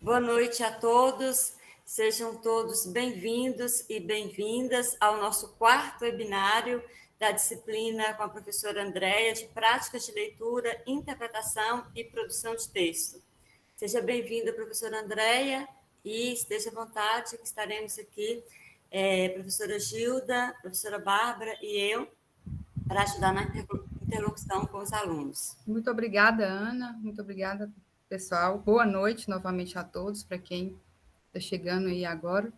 Boa noite a todos, sejam todos bem-vindos e bem-vindas ao nosso quarto webinário da disciplina com a professora Andréia de Práticas de Leitura, Interpretação e Produção de Texto. Seja bem-vinda, professora Andréia, e esteja à vontade que estaremos aqui, professora Gilda, professora Bárbara e eu, para ajudar na interlocução com os alunos. Muito obrigada, Ana. Muito obrigada, pessoal. Boa noite novamente a todos, para quem está chegando aí agora.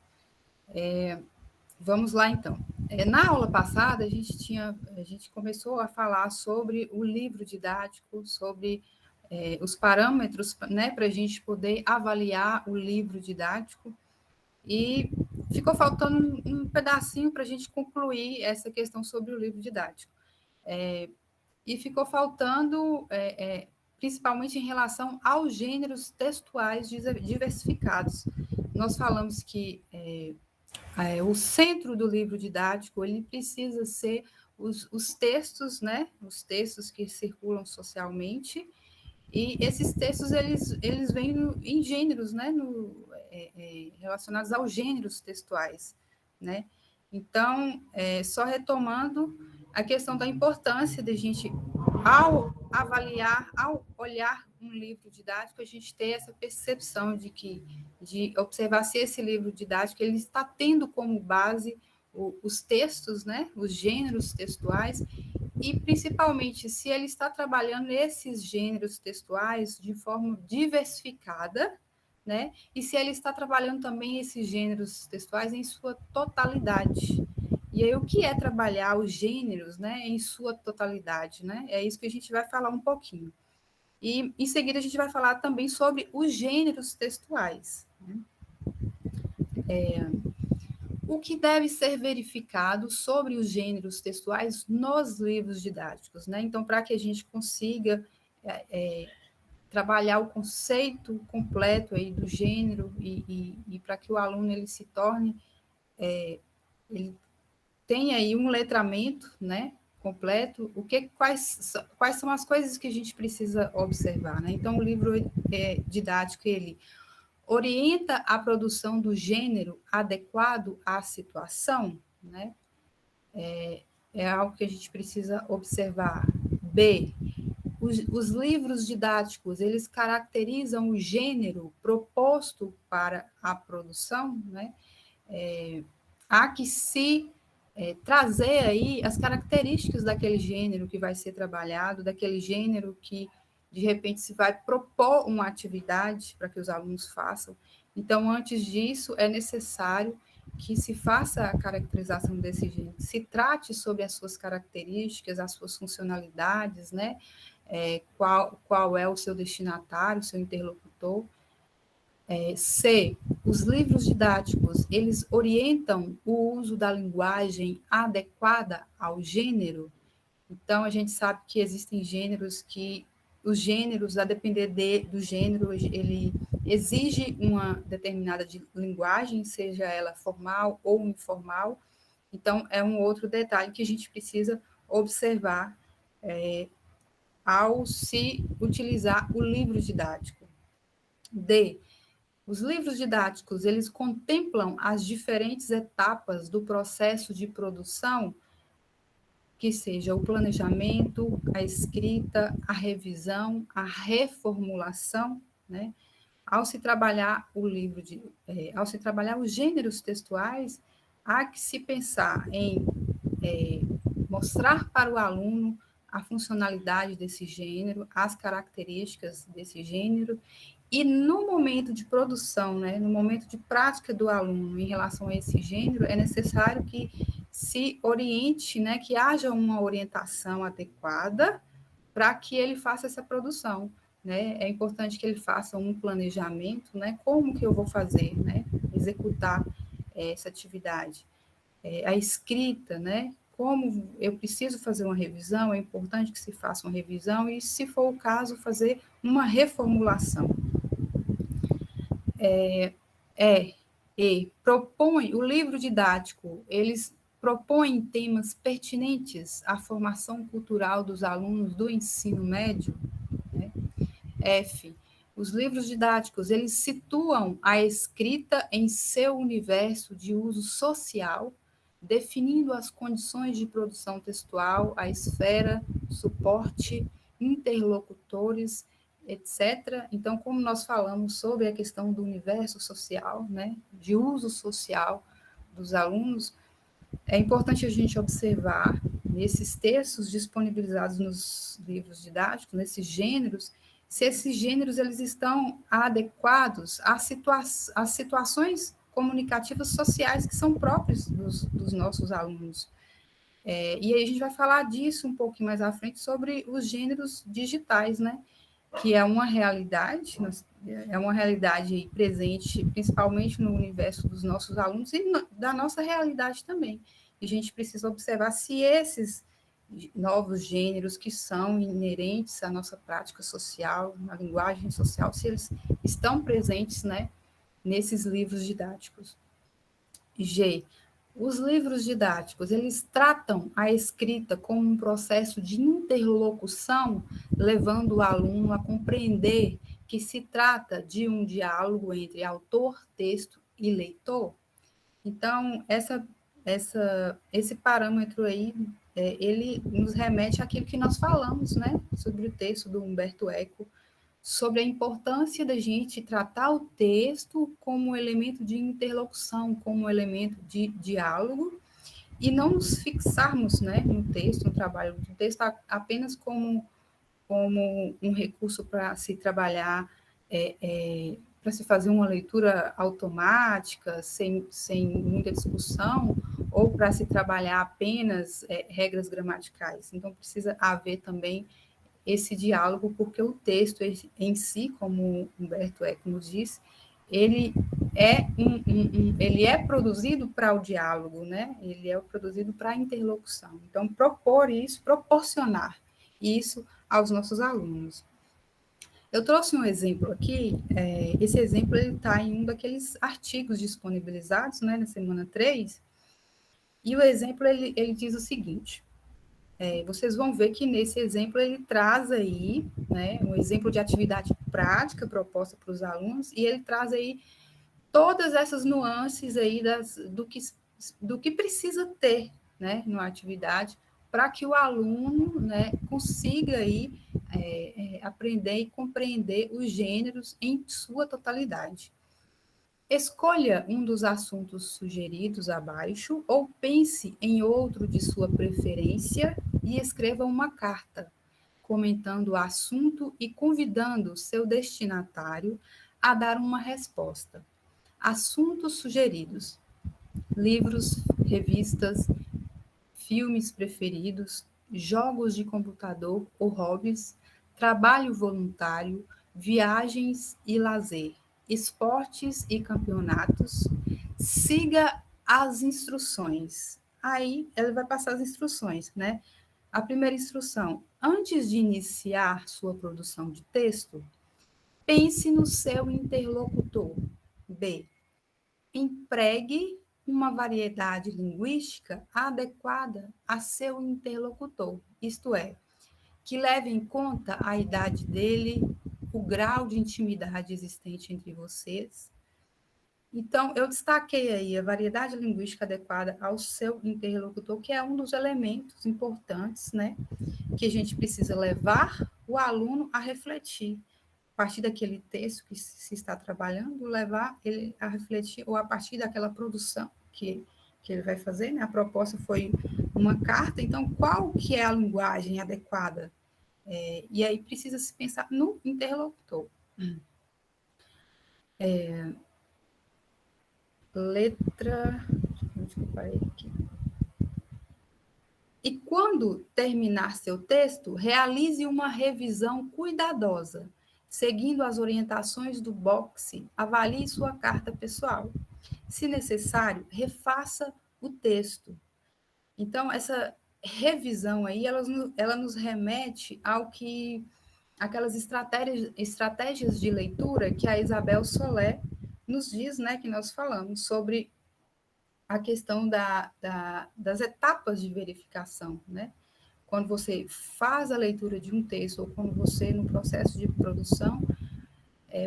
Vamos lá, então. Na aula passada, a gente começou a falar sobre o livro didático, sobre os parâmetros, né, para a gente poder avaliar o livro didático, e ficou faltando um pedacinho para a gente concluir essa questão sobre o livro didático. E ficou faltando, principalmente em relação aos gêneros textuais diversificados. Nós falamos que o centro do livro didático ele precisa ser os textos, né? Os textos que circulam socialmente, e esses textos eles vêm em gêneros, né? Relacionados aos gêneros textuais, né? Então, só retomando a questão da importância de a gente, ao avaliar, ao olhar um livro didático, a gente ter essa percepção de observar se esse livro didático ele está tendo como base os textos, né? Os gêneros textuais, e principalmente se ele está trabalhando esses gêneros textuais de forma diversificada, né? E se ele está trabalhando também esses gêneros textuais em sua totalidade. E aí, o que é trabalhar os gêneros, né, em sua totalidade, né? É isso que a gente vai falar um pouquinho. E, em seguida, a gente vai falar também sobre os gêneros textuais. Né? O que deve ser verificado sobre os gêneros textuais nos livros didáticos, né? Então, para que a gente consiga trabalhar o conceito completo aí do gênero e para que o aluno ele se torne, ele tenha aí um letramento, né, completo, quais são as coisas que a gente precisa observar, né? Então, o livro didático, ele orienta a produção do gênero adequado à situação, né? É algo que a gente precisa observar. B, os livros didáticos, eles caracterizam o gênero proposto para a produção, né? Há que se trazer aí as características daquele gênero que vai ser trabalhado, daquele gênero que, de repente, se vai propor uma atividade para que os alunos façam. Então, antes disso, é necessário que se faça a caracterização desse gênero, se trate sobre as suas características, as suas funcionalidades, né? Qual é o seu destinatário, o seu interlocutor. C. Os livros didáticos, eles orientam o uso da linguagem adequada ao gênero. Então, a gente sabe que existem gêneros que, os gêneros, a depender do gênero, ele exige uma determinada linguagem, seja ela formal ou informal. Então, é um outro detalhe que a gente precisa observar ao se utilizar o livro didático. D. Os livros didáticos, eles contemplam as diferentes etapas do processo de produção, que seja o planejamento, a escrita, a revisão, a reformulação, né? Ao se trabalhar ao se trabalhar os gêneros textuais, há que se pensar em mostrar para o aluno a funcionalidade desse gênero, as características desse gênero, e no momento de produção, né, no momento de prática do aluno em relação a esse gênero, é necessário que se oriente, né, que haja uma orientação adequada para que ele faça essa produção, né? É importante que ele faça um planejamento, né? Como que eu vou fazer, né? Executar essa atividade. A escrita, né? Como eu preciso fazer uma revisão, é importante que se faça uma revisão e, se for o caso, fazer uma reformulação. O livro didático, eles propõem temas pertinentes à formação cultural dos alunos do ensino médio, né? F, Os livros didáticos, eles situam a escrita em seu universo de uso social, definindo as condições de produção textual, a esfera, suporte, interlocutores, etc. Então, como nós falamos sobre a questão do universo social, né, de uso social dos alunos, é importante a gente observar nesses textos disponibilizados nos livros didáticos, nesses gêneros, se esses gêneros eles estão adequados às situações comunicativas sociais que são próprias dos nossos alunos. E aí a gente vai falar disso um pouquinho mais à frente sobre os gêneros digitais, né? Que é uma realidade aí presente, principalmente no universo dos nossos alunos e da nossa realidade também. E a gente precisa observar se esses novos gêneros que são inerentes à nossa prática social, na linguagem social, se eles estão presentes, né, nesses livros didáticos. G. Os livros didáticos, eles tratam a escrita como um processo de interlocução, levando o aluno a compreender que se trata de um diálogo entre autor, texto e leitor. Então, esse parâmetro aí, ele nos remete àquilo que nós falamos, né, sobre o texto do Humberto Eco, sobre a importância da gente tratar o texto como elemento de interlocução, como elemento de diálogo, e não nos fixarmos, né, no texto, no trabalho do texto, apenas como um recurso para se trabalhar, para se fazer uma leitura automática, sem muita discussão, ou para se trabalhar apenas regras gramaticais. Então, precisa haver também esse diálogo, porque o texto em si, como Humberto Eco nos diz, ele ele é produzido para o diálogo, né? Ele é produzido para a interlocução. Então, proporcionar isso aos nossos alunos. Eu trouxe um exemplo aqui, esse exemplo está em um daqueles artigos disponibilizados, né, na semana 3, e o exemplo ele diz o seguinte: vocês vão ver que nesse exemplo ele traz aí, né, um exemplo de atividade prática proposta para os alunos, e ele traz aí todas essas nuances aí do que precisa ter, né, numa atividade, para que o aluno, né, consiga aí aprender e compreender os gêneros em sua totalidade. Escolha um dos assuntos sugeridos abaixo ou pense em outro de sua preferência e escreva uma carta, comentando o assunto e convidando seu destinatário a dar uma resposta. Assuntos sugeridos: livros, revistas, filmes preferidos, jogos de computador ou hobbies, trabalho voluntário, viagens e lazer, esportes e campeonatos. Siga as instruções. Aí ela vai passar as instruções, né? A primeira instrução: antes de iniciar sua produção de texto, pense no seu interlocutor. B. Empregue uma variedade linguística adequada a seu interlocutor, isto é, que leve em conta a idade dele, o grau de intimidade existente entre vocês. Então, eu destaquei aí a variedade linguística adequada ao seu interlocutor, que é um dos elementos importantes, né, que a gente precisa levar o aluno a refletir a partir daquele texto que se está trabalhando, levar ele a refletir, ou a partir daquela produção que ele vai fazer, né? A proposta foi uma carta, então qual que é a linguagem adequada? E aí precisa se pensar no interlocutor. Letra... Onde que eu parei aqui? E quando terminar seu texto, realize uma revisão cuidadosa. Seguindo as orientações do boxe, avalie sua carta pessoal. Se necessário, refaça o texto. Então, essa revisão aí, ela nos remete aquelas estratégias de leitura que a Isabel Solé nos diz, né, que nós falamos sobre a questão das etapas de verificação, né? Quando você faz a leitura de um texto, ou quando você, no processo de produção,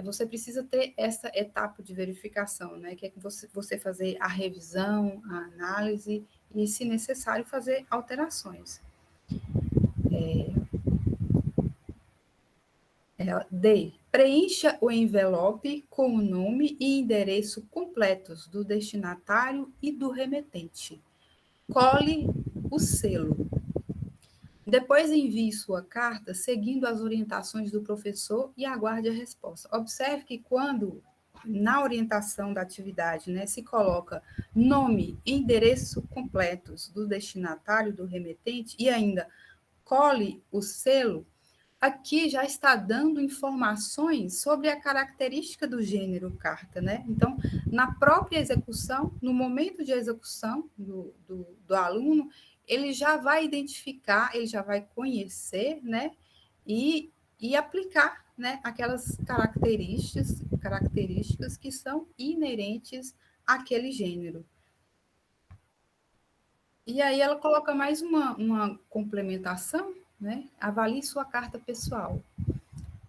você precisa ter essa etapa de verificação, né? Que é que você fazer a revisão, a análise e, se necessário, fazer alterações. D. Preencha o envelope com o nome e endereço completos do destinatário e do remetente. Cole o selo. Depois envie sua carta seguindo as orientações do professor e aguarde a resposta. Observe que quando, na orientação da atividade, né, se coloca nome e endereço completos do destinatário, do remetente, e ainda cole o selo, aqui já está dando informações sobre a característica do gênero carta, né? Então, na própria execução, no momento de execução do aluno, ele já vai identificar, ele já vai conhecer, né? E aplicar, né? Aquelas características que são inerentes àquele gênero. E aí ela coloca mais uma complementação, né? Avalie sua carta pessoal.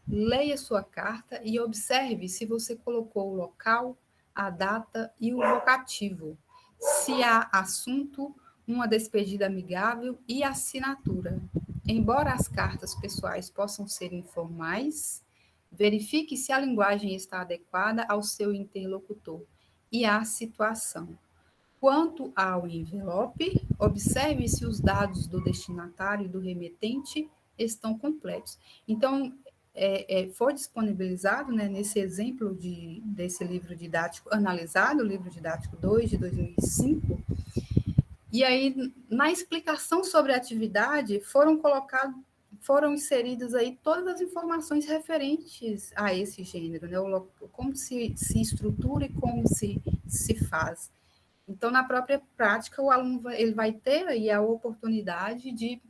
Leia sua carta e observe se você colocou o local, a data e o vocativo. Se há assunto, uma despedida amigável e assinatura. Embora as cartas pessoais possam ser informais, verifique se a linguagem está adequada ao seu interlocutor e à situação. Quanto ao envelope, observe se os dados do destinatário e do remetente estão completos. Então, foi disponibilizado, né, nesse exemplo desse livro didático analisado, o livro didático 2 de 2005, e aí, na explicação sobre a atividade, foram inseridas aí todas as informações referentes a esse gênero, né, como se estrutura e como se faz. Então, na própria prática, o aluno ele vai ter aí a oportunidade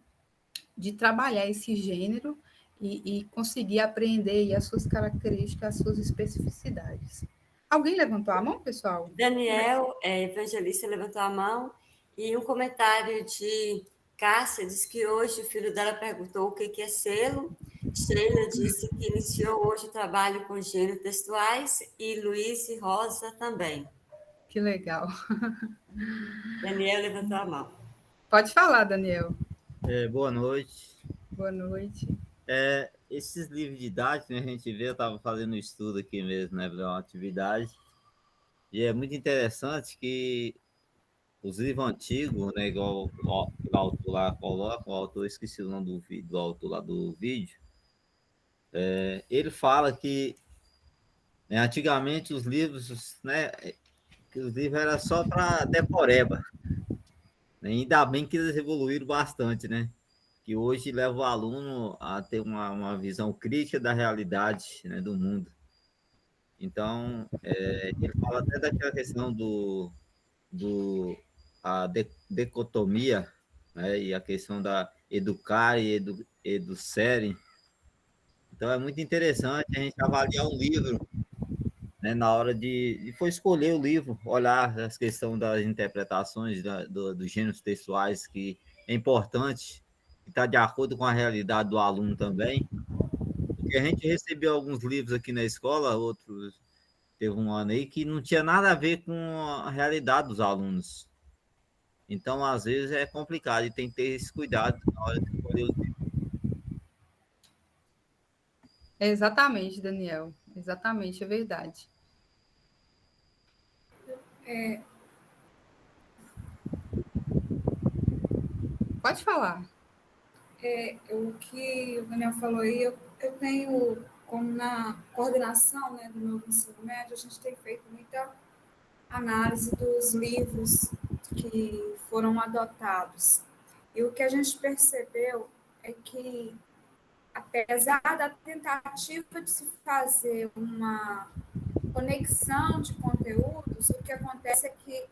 de trabalhar esse gênero e conseguir aprender aí as suas características, as suas especificidades. Alguém levantou a mão, pessoal? Daniel, evangelista, levantou a mão, e um comentário de Cássia diz que hoje o filho dela perguntou o que é selo. Sheila disse que iniciou hoje o trabalho com gênero textuais, e Luiz e Rosa também. Que legal. Daniel levantou a mão. Pode falar, Daniel. Boa noite. Boa noite. Esses livros didáticos, né, a gente vê, eu estava fazendo um estudo aqui mesmo, né, para uma atividade, e é muito interessante que os livros antigos, né, igual o autor lá coloca, o autor, esqueci o nome do autor lá do vídeo, ele fala que, né, antigamente os livros, né, que os livros eram só para decoreba, né, ainda bem que eles evoluíram bastante, né? Que hoje leva o aluno a ter uma visão crítica da realidade, né, do mundo. Então, ele fala até daquela questão a dicotomia, né, e a questão da educar e educere. Então, é muito interessante a gente avaliar um livro, né, na hora de for escolher o livro, olhar as questões das interpretações dos gêneros textuais, que é importante, que está de acordo com a realidade do aluno também. Porque a gente recebeu alguns livros aqui na escola, outros, teve um ano aí, que não tinha nada a ver com a realidade dos alunos. Então, às vezes, é complicado e tem que ter esse cuidado na hora de escolher os livros. Exatamente, Daniel. Exatamente, é verdade. Pode falar. O que o Daniel falou aí, eu tenho, como na coordenação, né, do meu ensino médio, a gente tem feito muita análise dos livros que foram adotados. E o que a gente percebeu é que, apesar da tentativa de se fazer uma conexão de conteúdos, o que acontece é que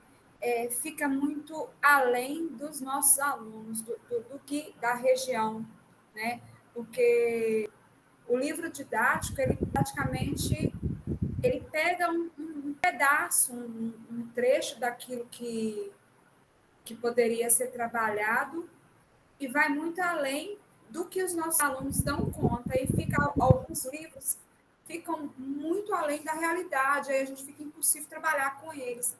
fica muito além dos nossos alunos, do que da região, né? Porque o livro didático, ele praticamente ele pega um pedaço, um trecho daquilo que poderia ser trabalhado e vai muito além do que os nossos alunos dão conta, e fica alguns livros ficam muito além da realidade, aí a gente fica impossível trabalhar com eles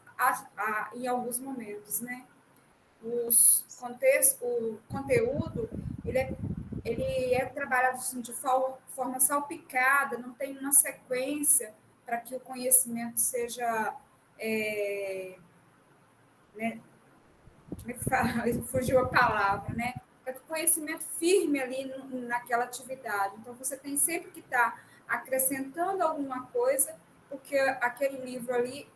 em alguns momentos, né? O conteúdo, ele é trabalhado assim, de forma salpicada, não tem uma sequência para que o conhecimento seja, né, como é que fala? Fugiu a palavra, né? Para que o conhecimento firme ali naquela atividade. Então, você tem sempre que estar acrescentando alguma coisa, porque aquele livro ali,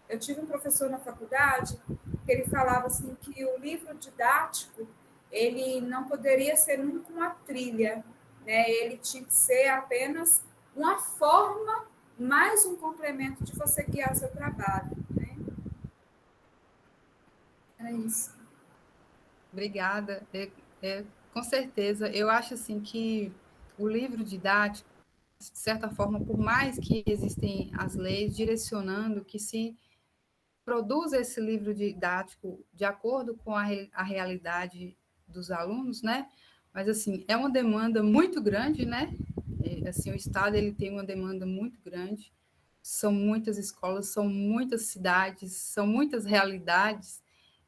eu tive um professor na faculdade que ele falava assim que o livro didático ele não poderia ser nunca uma trilha, né? Ele tinha que ser apenas uma forma mais um complemento de você guiar seu trabalho, né? Era isso. Obrigada. Com certeza, eu acho assim que o livro didático, de certa forma, por mais que existem as leis direcionando que se produza esse livro didático de acordo com a realidade dos alunos, né? Mas assim, é uma demanda muito grande, né? Assim, o Estado ele tem uma demanda muito grande. São muitas escolas, são muitas cidades, são muitas realidades.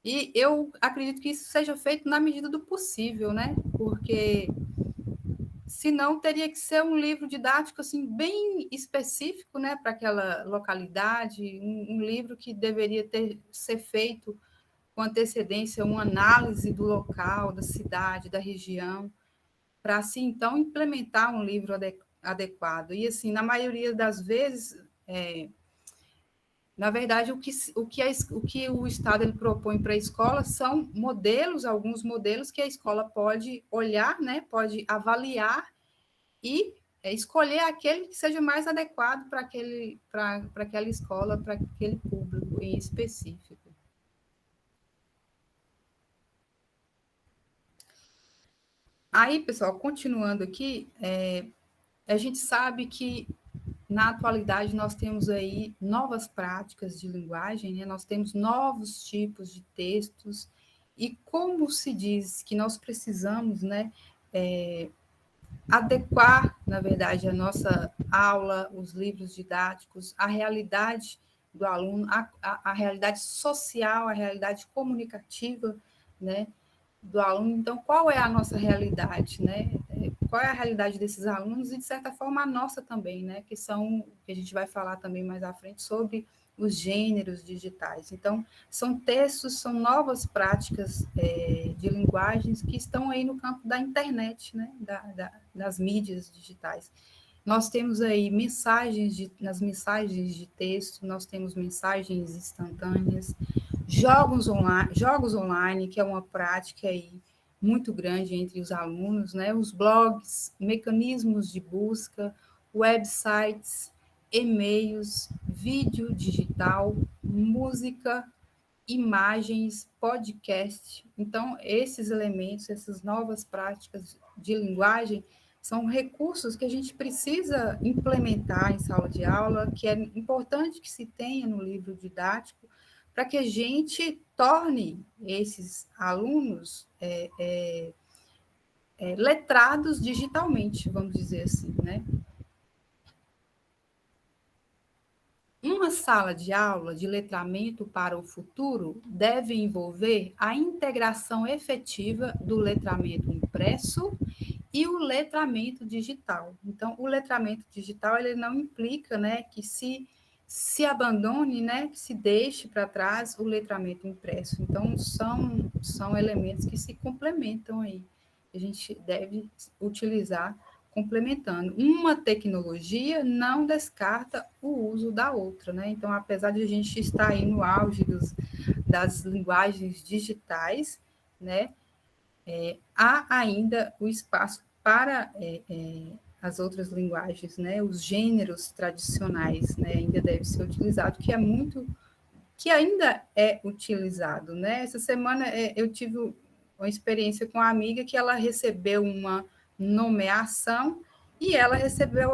E eu acredito que isso seja feito na medida do possível, né? Porque senão teria que ser um livro didático assim bem específico, né, para aquela localidade, um livro que deveria ser feito com antecedência, uma análise do local, da cidade, da região, para assim então implementar um livro adequado. E assim, na maioria das vezes, na verdade, o que o Estado ele propõe para a escola são modelos, alguns modelos que a escola pode olhar, né, pode avaliar e escolher aquele que seja mais adequado para aquela escola, para aquele público em específico. Aí, pessoal, continuando aqui, a gente sabe que na atualidade nós temos aí novas práticas de linguagem, né? Nós temos novos tipos de textos, e como se diz que nós precisamos, né, adequar, na verdade, a nossa aula, os livros didáticos, à realidade do aluno, a realidade social, a realidade comunicativa, né, do aluno. Então, qual é a nossa realidade, né? Qual é a realidade desses alunos e, de certa forma, a nossa também, né? Que a gente vai falar também mais à frente sobre os gêneros digitais. Então, são textos, são novas práticas de linguagens que estão aí no campo da internet, né? Das mídias digitais. Nós temos aí nas mensagens de texto, nós temos mensagens instantâneas, jogos online, que é uma prática aí muito grande entre os alunos, né? Os blogs, mecanismos de busca, websites, e-mails, vídeo digital, música, imagens, podcast. Então, esses elementos, essas novas práticas de linguagem, são recursos que a gente precisa implementar em sala de aula, que é importante que se tenha no livro didático, para que a gente torne esses alunos letrados digitalmente, vamos dizer assim, né? Uma sala de aula de letramento para o futuro deve envolver a integração efetiva do letramento impresso e o letramento digital. Então, o letramento digital ele não implica, né, que se abandone, né, que se deixe para trás o letramento impresso. Então, são elementos que se complementam aí. A gente deve utilizar complementando. Uma tecnologia não descarta o uso da outra, né? Então, apesar de a gente estar aí no auge das linguagens digitais, né, há ainda o espaço para as outras linguagens, né? Os gêneros tradicionais, né, ainda deve ser utilizado, que ainda é utilizado, né? Essa semana eu tive uma experiência com uma amiga que ela recebeu uma nomeação e ela recebeu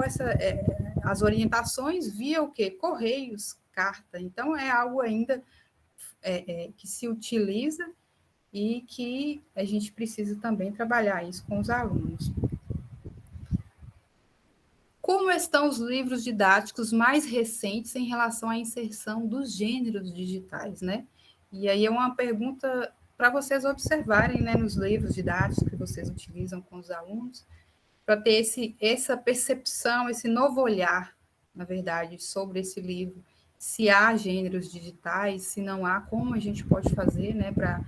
as orientações via o quê? Correios, carta. Então, é algo ainda que se utiliza e que a gente precisa também trabalhar isso com os alunos. Como estão os livros didáticos mais recentes em relação à inserção dos gêneros digitais, né? E aí é uma pergunta para vocês observarem, né, nos livros didáticos que vocês utilizam com os alunos, para ter essa percepção, esse novo olhar, na verdade, sobre esse livro. Se há gêneros digitais, se não há, como a gente pode fazer, né, para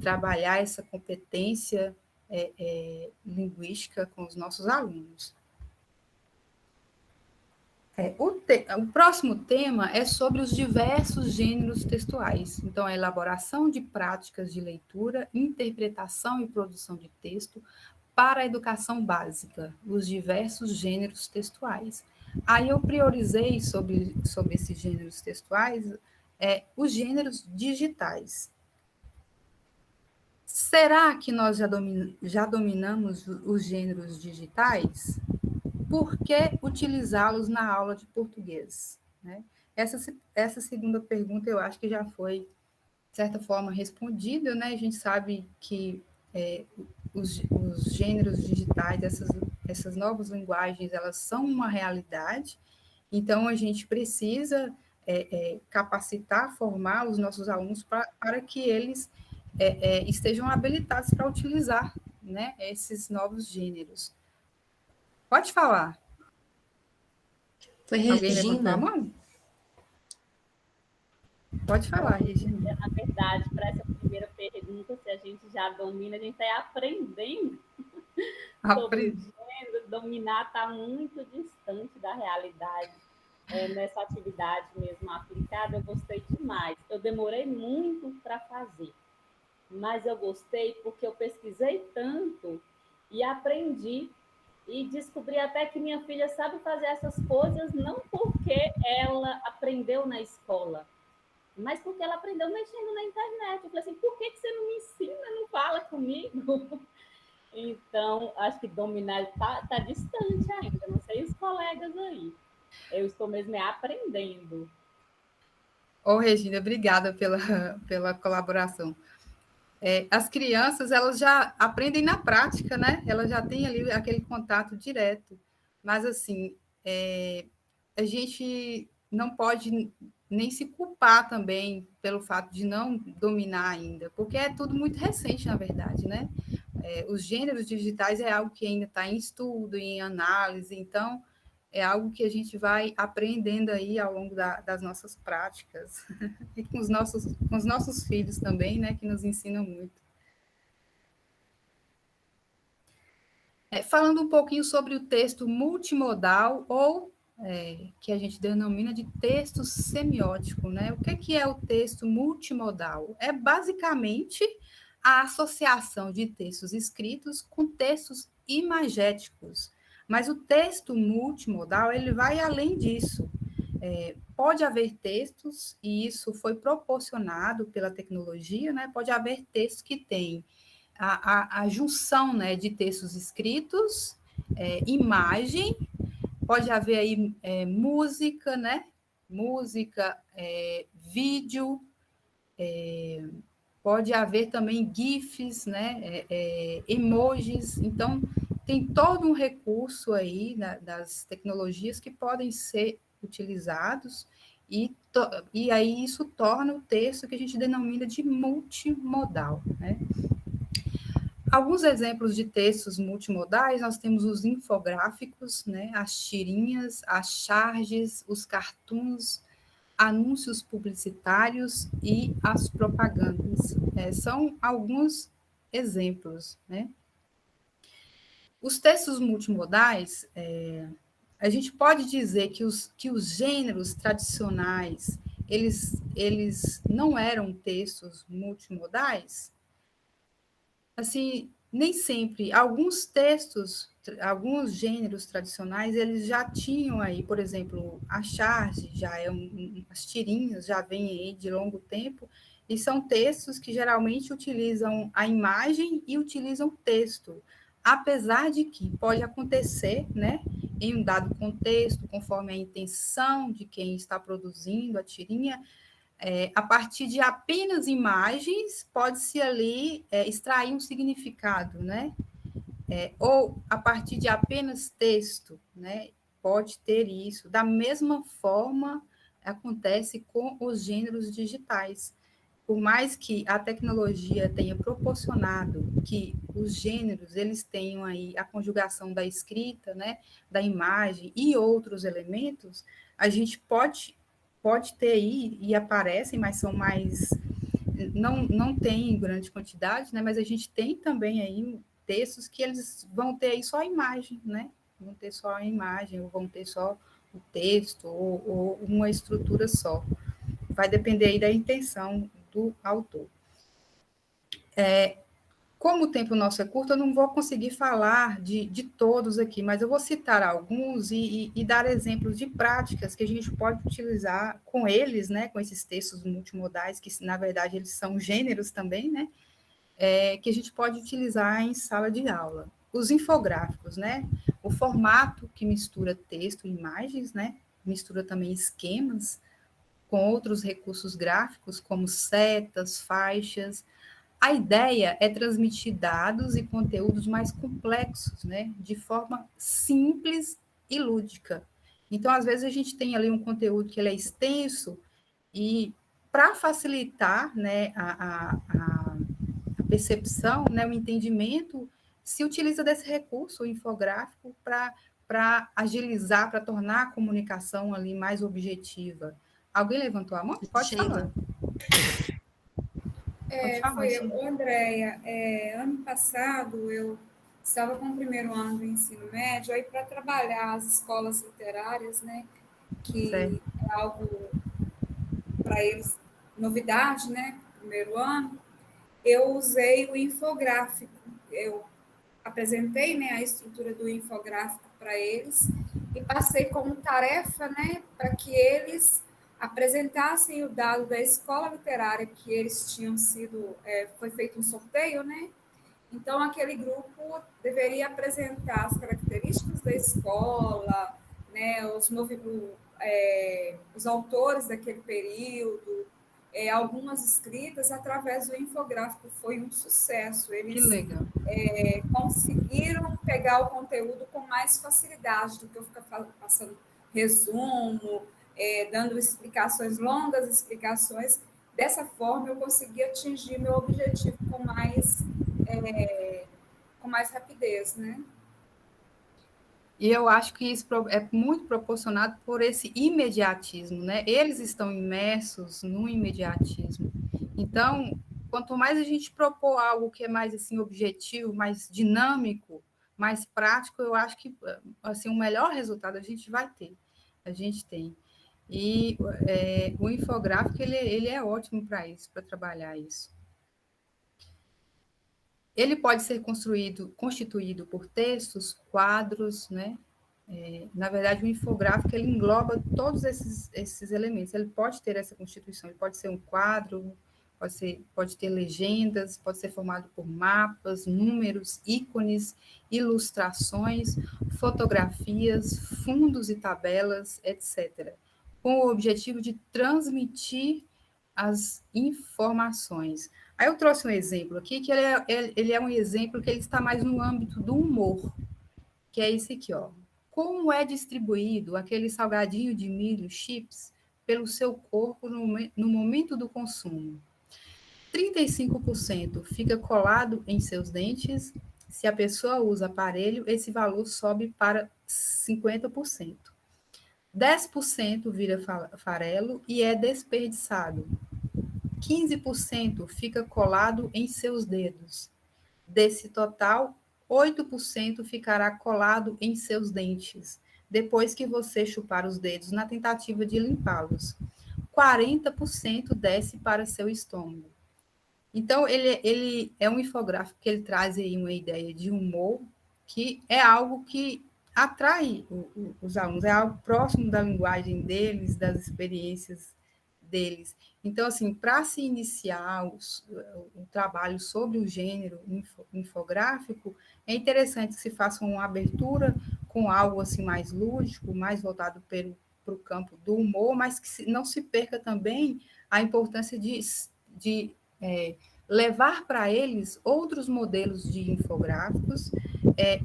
trabalhar essa competência linguística com os nossos alunos. O próximo tema é sobre os diversos gêneros textuais. Então, a elaboração de práticas de leitura, interpretação e produção de texto para a educação básica, os diversos gêneros textuais. Aí eu priorizei sobre esses gêneros textuais os gêneros digitais. Será que nós já dominamos os gêneros digitais? Por que utilizá-los na aula de português? Né? Essa segunda pergunta eu acho que já foi, de certa forma, respondida, né? A gente sabe que os gêneros digitais, essas novas linguagens, elas são uma realidade, então a gente precisa capacitar, formar os nossos alunos para que eles estejam habilitados para utilizar, né, esses novos gêneros. Pode falar. Foi Alguém levantou a Regina? mão? Pode falar, Regina. Na verdade, para essa primeira pergunta, se a gente já domina, a gente está aprendendo sobre o gênero. Dominar está muito distante da realidade. Nessa atividade mesmo aplicada, eu gostei demais. Eu demorei muito para fazer, mas eu gostei porque eu pesquisei tanto e aprendi. E descobri até que minha filha sabe fazer essas coisas não porque ela aprendeu na escola, mas porque ela aprendeu mexendo na internet. Eu falei assim, por que você não me ensina, não fala comigo? Então, acho que dominar está distante ainda, não sei os colegas aí. Eu estou mesmo aprendendo. Regina, obrigada pela colaboração. As crianças, elas já aprendem na prática, né? Elas já têm ali aquele contato direto. Mas, assim, a gente não pode nem se culpar também pelo fato de não dominar ainda, porque é tudo muito recente, na verdade, né? Os gêneros digitais é algo que ainda está em estudo, em análise, então é algo que a gente vai aprendendo aí ao longo das nossas práticas e com os nossos filhos também, né, que nos ensinam muito. Falando um pouquinho sobre o texto multimodal ou que a gente denomina de texto semiótico, né? O que é o texto multimodal? É basicamente a associação de textos escritos com textos imagéticos. Mas o texto multimodal, ele vai além disso. Pode haver textos, e isso foi proporcionado pela tecnologia, né? Pode haver textos que têm a junção, né, de textos escritos, imagem, pode haver aí música, né? Música, vídeo, pode haver também GIFs, né? Emojis. Então, tem todo um recurso aí das tecnologias que podem ser utilizados e aí isso torna o texto que a gente denomina de multimodal, né? Alguns exemplos de textos multimodais, nós temos os infográficos, né? As tirinhas, as charges, os cartoons, anúncios publicitários e as propagandas. São alguns exemplos, né? Os textos multimodais, a gente pode dizer que os gêneros tradicionais, eles não eram textos multimodais? Assim, nem sempre. Alguns textos, alguns gêneros tradicionais, eles já tinham aí, por exemplo, a charge, as tirinhas já vêm aí de longo tempo, e são textos que geralmente utilizam a imagem e utilizam texto, apesar de que pode acontecer, né, em um dado contexto, conforme a intenção de quem está produzindo a tirinha, a partir de apenas imagens, pode-se ali extrair um significado, né? Ou a partir de apenas texto, né? pode ter isso. Da mesma forma, acontece com os gêneros digitais. Por mais que a tecnologia tenha proporcionado que os gêneros eles tenham aí a conjugação da escrita, né, da imagem e outros elementos, a gente pode ter aí, e aparecem, mas são mais, não tem em grande quantidade, né, mas a gente tem também aí textos que eles vão ter aí só a imagem, né, vão ter só a imagem, ou vão ter só o texto, ou uma estrutura só. Vai depender aí da intenção do autor. Como o tempo nosso é curto, eu não vou conseguir falar de todos aqui, mas eu vou citar alguns e dar exemplos de práticas que a gente pode utilizar com eles, né, com esses textos multimodais, que, na verdade, eles são gêneros também, né, que a gente pode utilizar em sala de aula. Os infográficos, né, o formato que mistura texto e imagens, né, mistura também esquemas, com outros recursos gráficos, como setas, faixas. A ideia é transmitir dados e conteúdos mais complexos, né, de forma simples e lúdica. Então, às vezes, a gente tem ali um conteúdo que ele é extenso e, para facilitar, né, a percepção, né, o entendimento, se utiliza desse recurso, o infográfico, para agilizar, para tornar a comunicação ali mais objetiva. Alguém levantou a mão? Pode falar. Andréia, ano passado eu estava com o primeiro ano do ensino médio, aí para trabalhar as escolas literárias, né, que certo. é algo para eles novidade, né, primeiro ano, eu usei o infográfico, eu apresentei, né, a estrutura do infográfico para eles e passei como tarefa, né, para que eles apresentassem o dado da escola literária que eles tinham sido, foi feito um sorteio, né? Então, aquele grupo deveria apresentar as características da escola, né, os autores daquele período, algumas escritas através do infográfico. Foi um sucesso. Eles conseguiram pegar o conteúdo com mais facilidade do que eu ficar passando resumo, dando explicações, longas explicações. Dessa forma, eu consegui atingir meu objetivo com mais rapidez, né? E eu acho que isso é muito proporcionado por esse imediatismo, né? Eles estão imersos no imediatismo. Então, quanto mais a gente propor algo que é mais assim objetivo, mais dinâmico, mais prático, eu acho que assim o melhor resultado a gente vai ter. A gente tem. E o infográfico ele é ótimo para isso, para trabalhar isso. Ele pode ser constituído por textos, quadros, né? Na verdade, o infográfico ele engloba todos esses elementos. Ele pode ter essa constituição, ele pode ser um quadro, pode ter legendas, pode ser formado por mapas, números, ícones, ilustrações, fotografias, fundos e tabelas, etc., com o objetivo de transmitir as informações. Aí eu trouxe um exemplo aqui, que ele é um exemplo que ele está mais no âmbito do humor, que é esse aqui, ó. Como é distribuído aquele salgadinho de milho, chips, pelo seu corpo no momento do consumo? 35% fica colado em seus dentes. Se a pessoa usa aparelho, esse valor sobe para 50%. 10% vira farelo e é desperdiçado. 15% fica colado em seus dedos. Desse total, 8% ficará colado em seus dentes, depois que você chupar os dedos na tentativa de limpá-los. 40% desce para seu estômago. Então, ele é um infográfico que ele traz aí uma ideia de humor, que é algo que atrai os alunos, é algo próximo da linguagem deles, das experiências deles. Então, assim, para se iniciar o trabalho sobre o gênero infográfico, é interessante que se faça uma abertura com algo assim mais lúdico, mais voltado para o campo do humor, mas que não se perca também a importância de levar para eles outros modelos de infográficos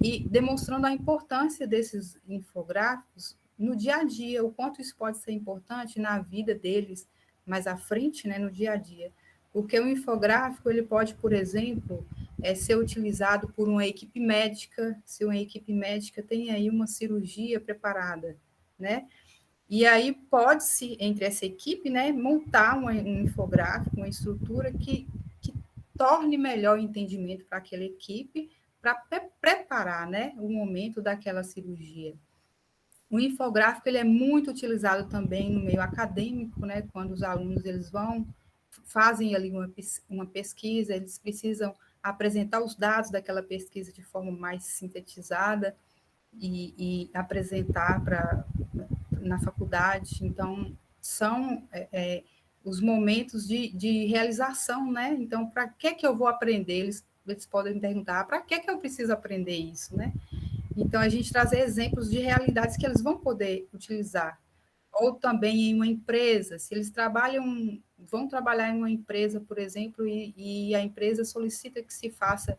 e demonstrando a importância desses infográficos no dia a dia, o quanto isso pode ser importante na vida deles mais à frente, né, no dia a dia. Porque o infográfico, ele pode, por exemplo, ser utilizado por uma equipe médica, se uma equipe médica tem aí uma cirurgia preparada, né? E aí pode-se, entre essa equipe, né, montar um infográfico, uma estrutura que torne melhor o entendimento para aquela equipe, para preparar, né, o momento daquela cirurgia. O infográfico ele é muito utilizado também no meio acadêmico, né, quando os alunos eles fazem ali uma pesquisa, eles precisam apresentar os dados daquela pesquisa de forma mais sintetizada e apresentar na faculdade. Então, são os momentos de realização, né? Então, para que eu vou aprender? Eles podem me perguntar, para que eu preciso aprender isso, né? Então, a gente trazer exemplos de realidades que eles vão poder utilizar. Ou também em uma empresa, se eles vão trabalhar em uma empresa, por exemplo, e a empresa solicita que se faça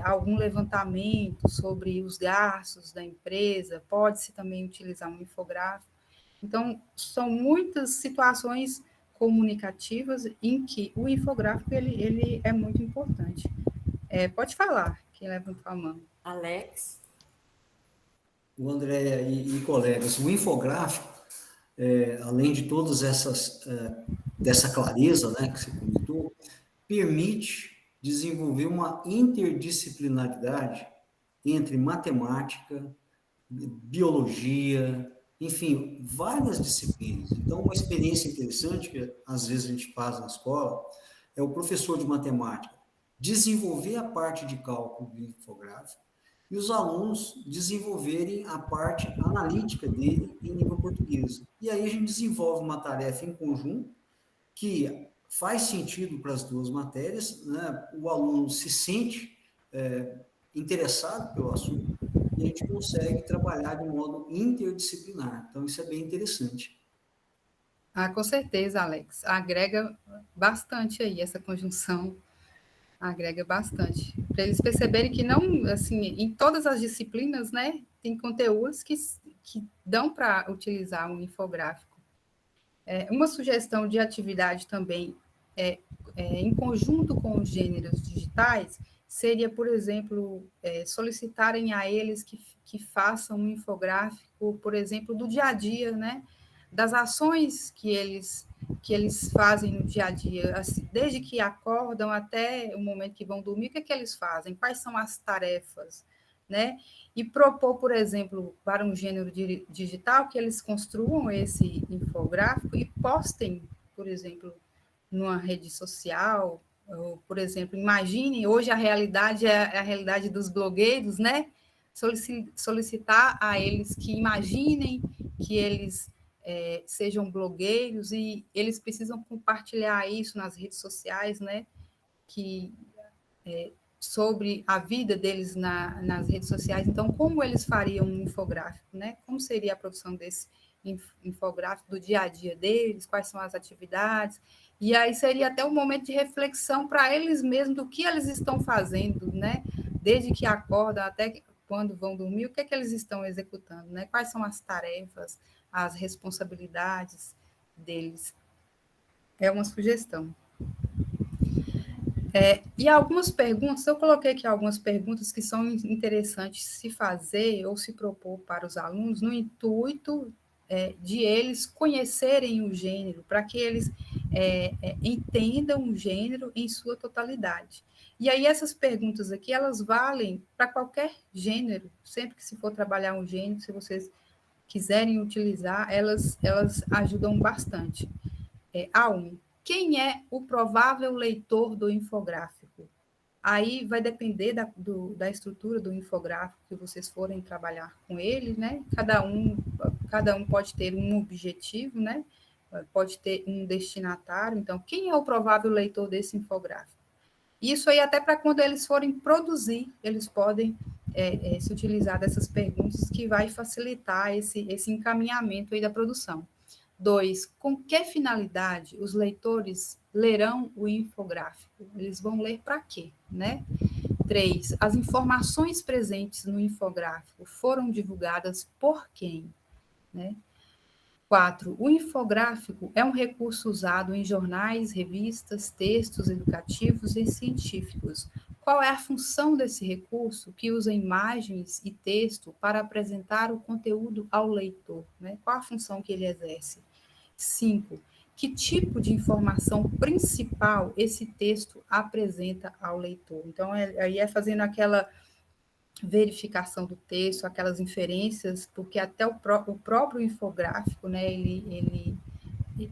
algum levantamento sobre os gastos da empresa, pode-se também utilizar um infográfico. Então, são muitas situações comunicativas em que o infográfico ele é muito importante. Pode falar, quem levantou a mão. Alex? O André e colegas, o infográfico, além de todas dessa clareza, né, que você comentou, permite desenvolver uma interdisciplinaridade entre matemática, biologia, enfim, várias disciplinas. Então, uma experiência interessante que às vezes a gente faz na escola é o professor de matemática desenvolver a parte de cálculo do infográfico e os alunos desenvolverem a parte analítica dele em língua portuguesa. E aí a gente desenvolve uma tarefa em conjunto que faz sentido para as duas matérias, né? O aluno se sente interessado pelo assunto e a gente consegue trabalhar de modo interdisciplinar. Então, isso é bem interessante. Com certeza, Alex. Agrega bastante aí essa conjunção, agrega bastante. Para eles perceberem que não, assim, em todas as disciplinas, né, tem conteúdos que dão para utilizar um infográfico. Uma sugestão de atividade também, em conjunto com os gêneros digitais, seria, por exemplo, solicitarem a eles que façam um infográfico, por exemplo, do dia a dia, né? Das ações que eles fazem no dia a dia, assim, desde que acordam até o momento que vão dormir, o que eles fazem? Quais são as tarefas, né? E propor, por exemplo, para um gênero digital, que eles construam esse infográfico e postem, por exemplo, numa rede social, ou, por exemplo, imagine, hoje a realidade é a realidade dos blogueiros, né? Solicitar a eles que imaginem que eles sejam blogueiros e eles precisam compartilhar isso nas redes sociais, né? Sobre a vida deles nas redes sociais. Então, como eles fariam um infográfico, né? Como seria a produção desse infográfico do dia a dia deles, quais são as atividades, e aí seria até um momento de reflexão para eles mesmos do que eles estão fazendo, né? Desde que acordam até quando vão dormir, o que eles estão executando, né? Quais são as tarefas, as responsabilidades deles. É uma sugestão. E algumas perguntas, eu coloquei aqui algumas perguntas que são interessantes se fazer ou se propor para os alunos no intuito de eles conhecerem o gênero, para que eles entendam o gênero em sua totalidade. E aí essas perguntas aqui, elas valem para qualquer gênero, sempre que se for trabalhar um gênero, se vocês quiserem utilizar, elas ajudam bastante. A1. Quem é o provável leitor do infográfico? Aí vai depender da estrutura do infográfico que vocês forem trabalhar com ele, né? Cada um pode ter um objetivo, né? Pode ter um destinatário. Então, quem é o provável leitor desse infográfico? Isso aí, até para quando eles forem produzir, eles podem se utilizar dessas perguntas, que vai facilitar esse encaminhamento aí da produção. 2, com que finalidade os leitores lerão o infográfico? Eles vão ler para quê, né? 3. As informações presentes no infográfico foram divulgadas por quem? Né? 4. O infográfico é um recurso usado em jornais, revistas, textos educativos e científicos. Qual é a função desse recurso que usa imagens e texto para apresentar o conteúdo ao leitor? Né? Qual a função que ele exerce? 5. Que tipo de informação principal esse texto apresenta ao leitor? Então, aí é fazendo aquela verificação do texto, aquelas inferências, porque até o próprio infográfico, né, ele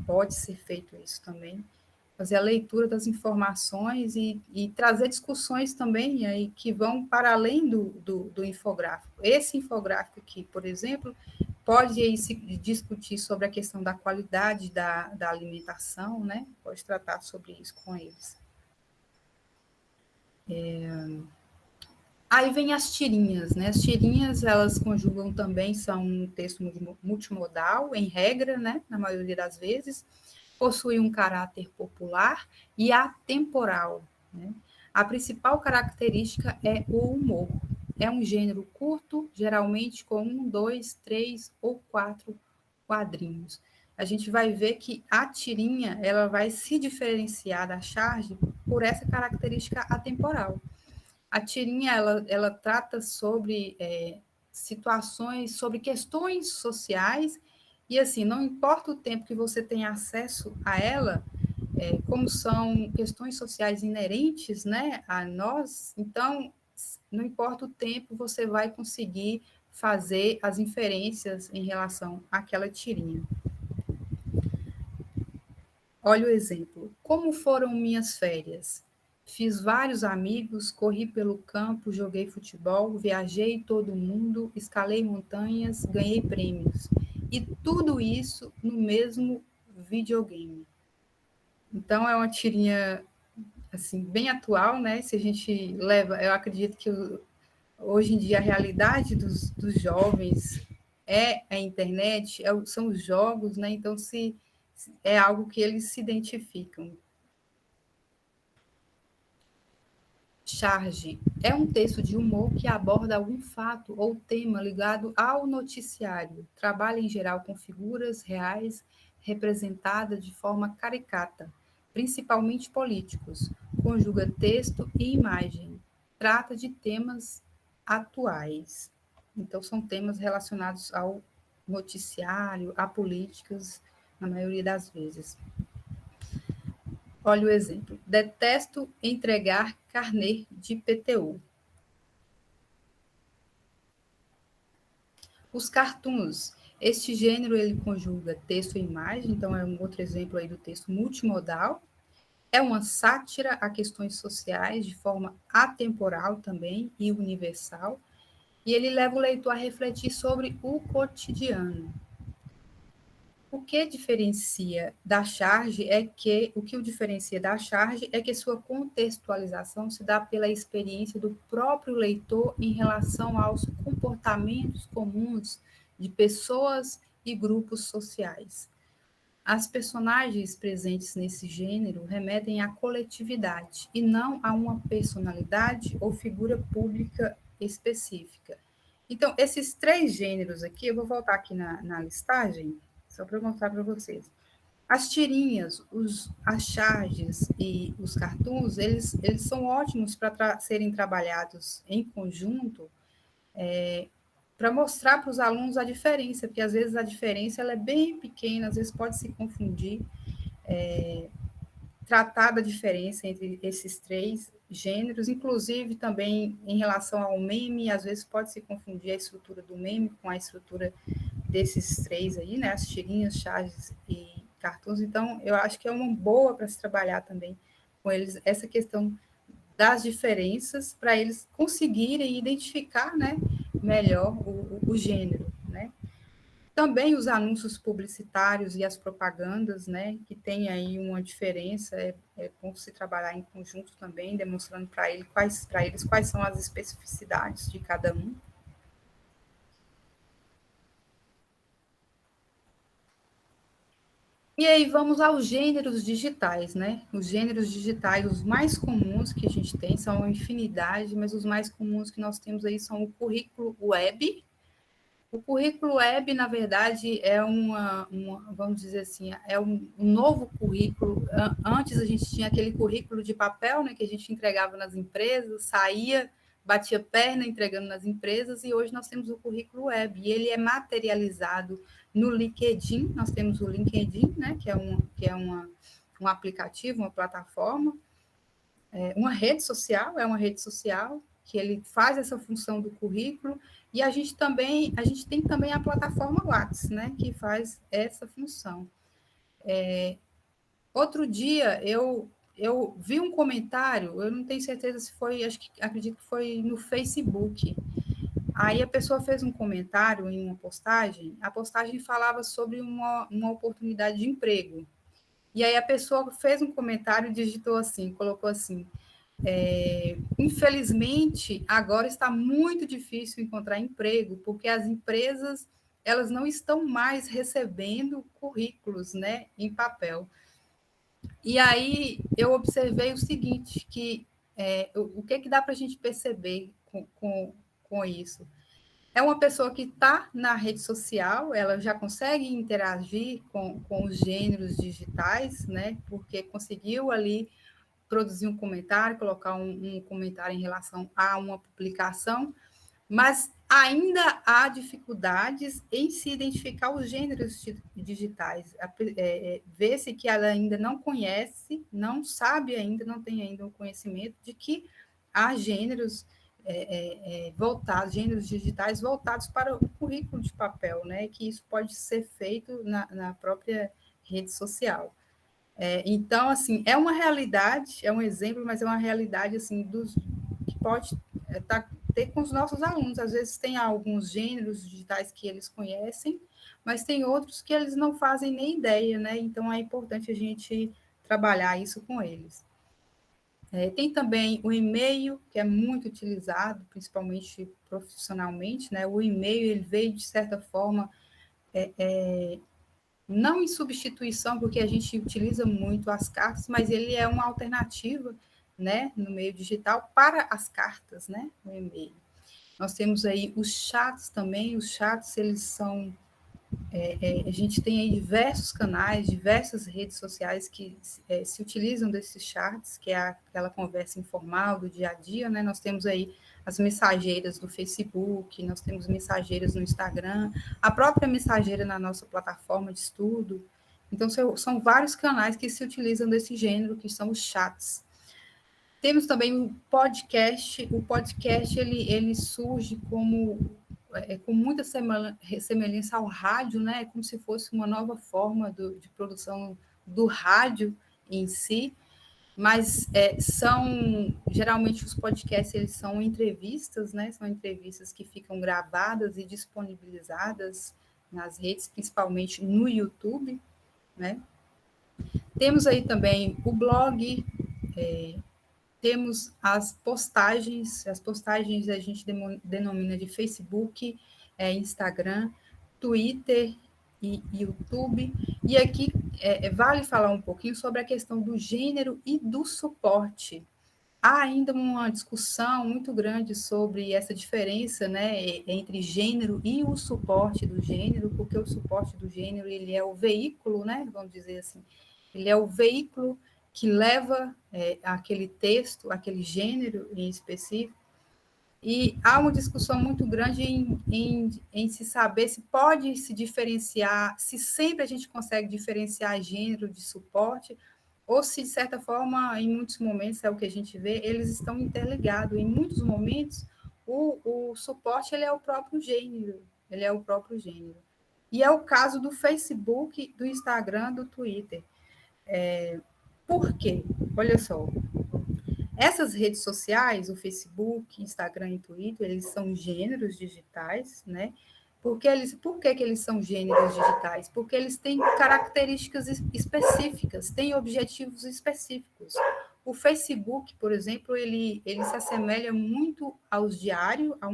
pode ser feito isso também, fazer a leitura das informações e trazer discussões também aí, que vão para além do infográfico. Esse infográfico aqui, por exemplo, pode aí se discutir sobre a questão da qualidade da alimentação, né? Pode tratar sobre isso com eles. Aí vem as tirinhas, né? As tirinhas, elas conjugam também, são um texto multimodal, em regra, né? Na maioria das vezes, possui um caráter popular e atemporal, né? A principal característica é o humor. É um gênero curto, geralmente com 1, 2, 3 ou 4 quadrinhos. A gente vai ver que a tirinha, ela vai se diferenciar da charge por essa característica atemporal. A tirinha, ela trata sobre situações, sobre questões sociais, e assim, não importa o tempo que você tenha acesso a ela, como são questões sociais inerentes, né, a nós, então, não importa o tempo, você vai conseguir fazer as inferências em relação àquela tirinha. Olha o exemplo. Como foram minhas férias? Fiz vários amigos, corri pelo campo, joguei futebol, viajei todo mundo, escalei montanhas, ganhei prêmios. E tudo isso no mesmo videogame. Então, é uma tirinha, assim, bem atual, né? Se a gente leva, eu acredito que hoje em dia a realidade dos jovens é a internet, são os jogos, né? Então, é algo que eles se identificam. Charge é um texto de humor que aborda algum fato ou tema ligado ao noticiário. Trabalha em geral com figuras reais representadas de forma caricata, principalmente políticos. Conjuga texto e imagem. Trata de temas atuais. Então, são temas relacionados ao noticiário, a políticas, na maioria das vezes. Olha o exemplo. Detesto entregar carnê de IPTU. Os cartoons. Este gênero, ele conjuga texto e imagem, então é um outro exemplo aí do texto multimodal. É uma sátira a questões sociais de forma atemporal também e universal. E ele leva o leitor a refletir sobre o cotidiano. O que diferencia da charge o que o diferencia da charge é que sua contextualização se dá pela experiência do próprio leitor em relação aos comportamentos comuns de pessoas e grupos sociais. As personagens presentes nesse gênero remetem à coletividade e não a uma personalidade ou figura pública específica. Então, esses 3 gêneros aqui, eu vou voltar aqui na listagem, só para mostrar para vocês. As tirinhas, as charges e os cartoons, eles são ótimos para serem trabalhados em conjunto, para mostrar para os alunos a diferença, porque às vezes a diferença ela é bem pequena, às vezes pode se confundir, tratar da diferença entre esses 3 gêneros, inclusive também em relação ao meme, às vezes pode se confundir a estrutura do meme com a estrutura desses 3 aí, né, as tirinhas, charges e cartoons. Então, eu acho que é uma boa para se trabalhar também com eles essa questão das diferenças, para eles conseguirem identificar, né, melhor o gênero, né. Também os anúncios publicitários e as propagandas, né, que tem aí uma diferença, é bom se trabalhar em conjunto também, demonstrando para eles quais são as especificidades de cada um. E aí vamos aos gêneros digitais, né? Os gêneros digitais, os mais comuns que a gente tem, são uma infinidade, mas os mais comuns que nós temos aí são o currículo web. O currículo web, na verdade, é vamos dizer assim, é um novo currículo. Antes a gente tinha aquele currículo de papel, né, que a gente entregava nas empresas, saía, batia perna entregando nas empresas, e hoje nós temos o currículo web, e ele é materializado no LinkedIn. Nós temos o LinkedIn, né, que é um aplicativo, uma plataforma, uma rede social, que ele faz essa função do currículo, e a gente tem também a plataforma Lattes, né, que faz essa função. Outro dia eu vi um comentário, eu não tenho certeza se foi, acredito que foi no Facebook. Aí a pessoa fez um comentário em uma postagem, a postagem falava sobre uma oportunidade de emprego. E aí a pessoa fez um comentário e digitou assim, colocou assim: infelizmente, agora está muito difícil encontrar emprego, porque as empresas elas não estão mais recebendo currículos, né, em papel. E aí eu observei o seguinte, que o que dá para a gente perceber com isso? É uma pessoa que está na rede social, ela já consegue interagir com os gêneros digitais, né, porque conseguiu ali produzir um comentário, colocar um comentário em relação a uma publicação, mas ainda há dificuldades em se identificar os gêneros digitais. Vê-se que ela ainda não conhece, não sabe ainda, não tem ainda o conhecimento de que há gêneros gêneros digitais voltados para o currículo de papel, né? Que isso pode ser feito na própria rede social. Então, assim, é uma realidade, é um exemplo, mas é uma realidade, assim, que pode ter com os nossos alunos. Às vezes tem alguns gêneros digitais que eles conhecem, mas tem outros que eles não fazem nem ideia, né? Então, é importante a gente trabalhar isso com eles. Tem também o e-mail, que é muito utilizado, principalmente profissionalmente, né? O e-mail, ele veio, de certa forma, não em substituição, porque a gente utiliza muito as cartas, mas ele é uma alternativa, né, no meio digital para as cartas, né, no e-mail. Nós temos aí os chats também, os chats, eles são... a gente tem aí diversos canais, diversas redes sociais que se utilizam desses chats, que é aquela conversa informal do dia a dia, né? Nós temos aí as mensageiras do Facebook, nós temos mensageiras no Instagram, a própria mensageira na nossa plataforma de estudo. Então, são vários canais que se utilizam desse gênero, que são os chats. Temos também o podcast ele surge com muita semelhança ao rádio, né? Como se fosse uma nova forma de produção do rádio em si, mas geralmente os podcasts eles são entrevistas, né? São entrevistas que ficam gravadas e disponibilizadas nas redes, principalmente no YouTube, né? Temos aí também o blog, temos as postagens a gente denomina de Facebook, Instagram, Twitter e YouTube. E aqui vale falar um pouquinho sobre a questão do gênero e do suporte. Há ainda uma discussão muito grande sobre essa diferença, né, entre gênero e o suporte do gênero, porque o suporte do gênero ele é o veículo, né, vamos dizer assim, ele é o veículo que leva aquele texto, aquele gênero em específico, e há uma discussão muito grande em se saber se pode se diferenciar, se sempre a gente consegue diferenciar gênero de suporte, ou se, de certa forma, em muitos momentos, é o que a gente vê, eles estão interligados. Em muitos momentos, o suporte ele é o próprio gênero, E é o caso do Facebook, do Instagram, do Twitter. Por quê? Olha só, essas redes sociais, o Facebook, Instagram e Twitter, eles são gêneros digitais, né? Por que eles são gêneros digitais? Porque eles têm características específicas, têm objetivos específicos. O Facebook, por exemplo, ele se assemelha muito a um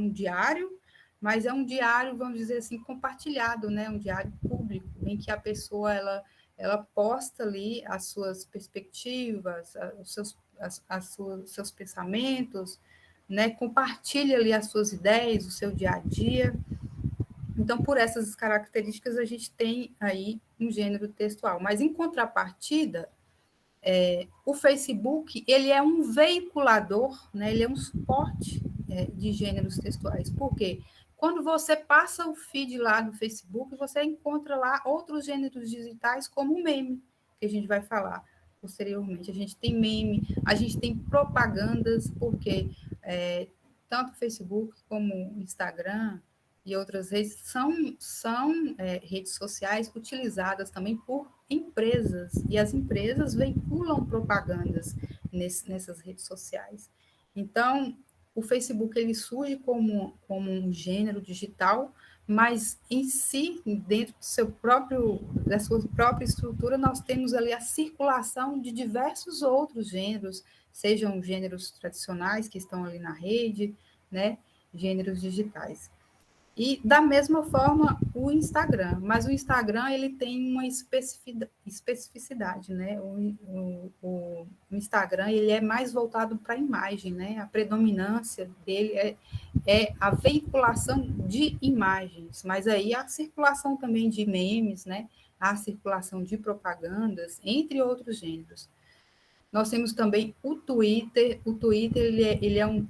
diário, mas é um diário, vamos dizer assim, compartilhado, né? Um diário público, em que a pessoa ela posta ali as suas perspectivas, seus pensamentos, né? Compartilha ali as suas ideias, o seu dia a dia. Então, por essas características, a gente tem aí um gênero textual. Mas, em contrapartida, o Facebook, ele é um veiculador, né? Ele é um suporte de gêneros textuais. Por quê? Quando você passa o feed lá do Facebook, você encontra lá outros gêneros digitais, como o meme, que a gente vai falar posteriormente. A gente tem meme, a gente tem propagandas, porque tanto o Facebook como o Instagram e outras redes são redes sociais utilizadas também por empresas, e as empresas veiculam propagandas nessas redes sociais. Então, o Facebook ele surge como um gênero digital, mas em si, dentro da sua própria estrutura, nós temos ali a circulação de diversos outros gêneros, sejam gêneros tradicionais que estão ali na rede, né, gêneros digitais. E, da mesma forma, o Instagram. Mas o Instagram, ele tem uma especificidade, né? O Instagram, ele é mais voltado para a imagem, né? A predominância dele é a veiculação de imagens. Mas aí a circulação também de memes, né? A circulação de propagandas, entre outros gêneros. Nós temos também o Twitter. O Twitter, ele é um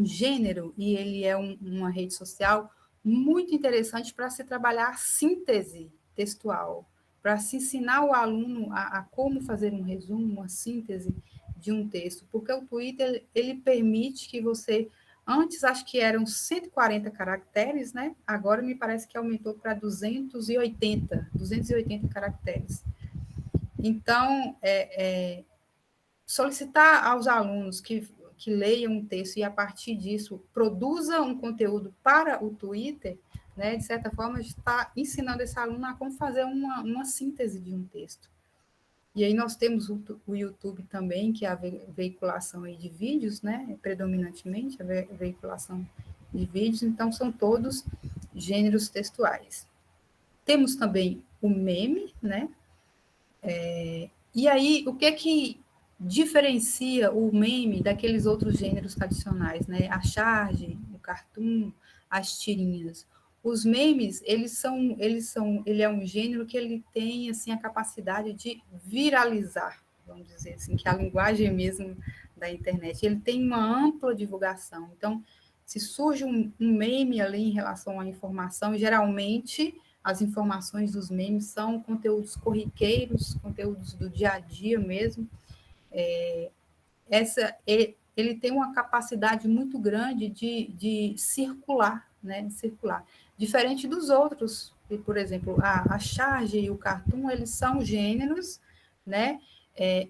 gênero, e ele é uma rede social muito interessante para se trabalhar a síntese textual, para se ensinar o aluno a como fazer um resumo, uma síntese de um texto, porque o Twitter, ele permite que você, antes acho que eram 140 caracteres, né? Agora me parece que aumentou para 280 caracteres. Então, solicitar aos alunos que leiam um texto e, a partir disso, produza um conteúdo para o Twitter, né, de certa forma, está ensinando esse aluno a como fazer uma síntese de um texto. E aí nós temos o YouTube também, que é a veiculação aí de vídeos, né, predominantemente a veiculação de vídeos, então são todos gêneros textuais. Temos também o meme, né, e aí o que diferencia o meme daqueles outros gêneros tradicionais, né? A charge, o cartoon, as tirinhas. Os memes, ele é um gênero que ele tem assim a capacidade de viralizar, vamos dizer assim, que é a linguagem mesmo da internet. Ele tem uma ampla divulgação. Então, se surge um meme ali em relação à informação, geralmente as informações dos memes são conteúdos corriqueiros, conteúdos do dia a dia mesmo. Ele tem uma capacidade muito grande de circular, né? Circular. Diferente dos outros, por exemplo, a charge e o cartoon, eles são gêneros, né?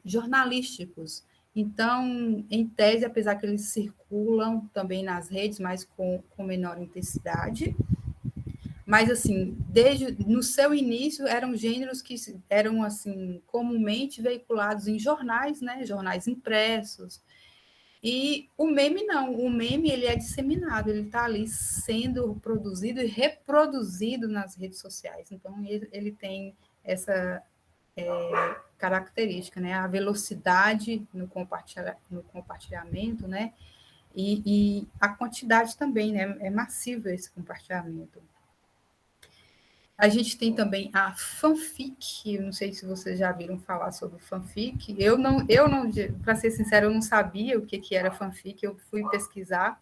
Jornalísticos. Então, em tese, apesar que eles circulam também nas redes, mas com menor intensidade, mas, assim, no seu início, eram gêneros que eram, assim, comumente veiculados em jornais, né? Jornais impressos. E o meme não. O meme, ele é disseminado, ele está ali sendo produzido e reproduzido nas redes sociais. Então, ele tem essa característica, né? A velocidade no compartilhamento, né? E a quantidade também, né? É massivo esse compartilhamento. A gente tem também a fanfic, eu não sei se vocês já viram falar sobre fanfic. Eu não, para ser sincero, eu não sabia o que era fanfic, eu fui pesquisar,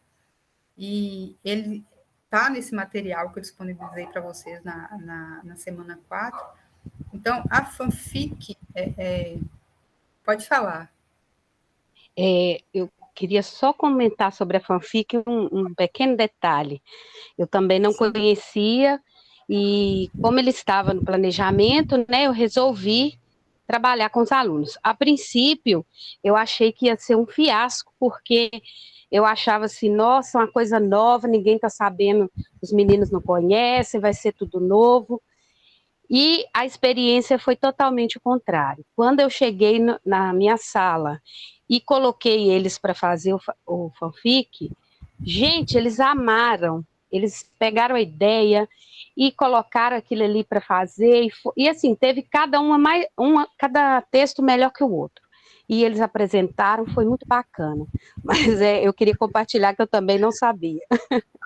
e ele está nesse material que eu disponibilizei para vocês na semana 4. Então, a fanfic, pode falar. Eu queria só comentar sobre a fanfic um pequeno detalhe. Eu também não conhecia, e como ele estava no planejamento, né, eu resolvi trabalhar com os alunos. A princípio, eu achei que ia ser um fiasco, porque eu achava assim, nossa, uma coisa nova, ninguém está sabendo, os meninos não conhecem, vai ser tudo novo. E a experiência foi totalmente o contrário. Quando eu cheguei na minha sala e coloquei eles para fazer o fanfic, gente, eles amaram, eles pegaram a ideia, e colocaram aquilo ali para fazer, e assim, teve cada texto melhor que o outro. E eles apresentaram, foi muito bacana. Mas eu queria compartilhar que eu também não sabia.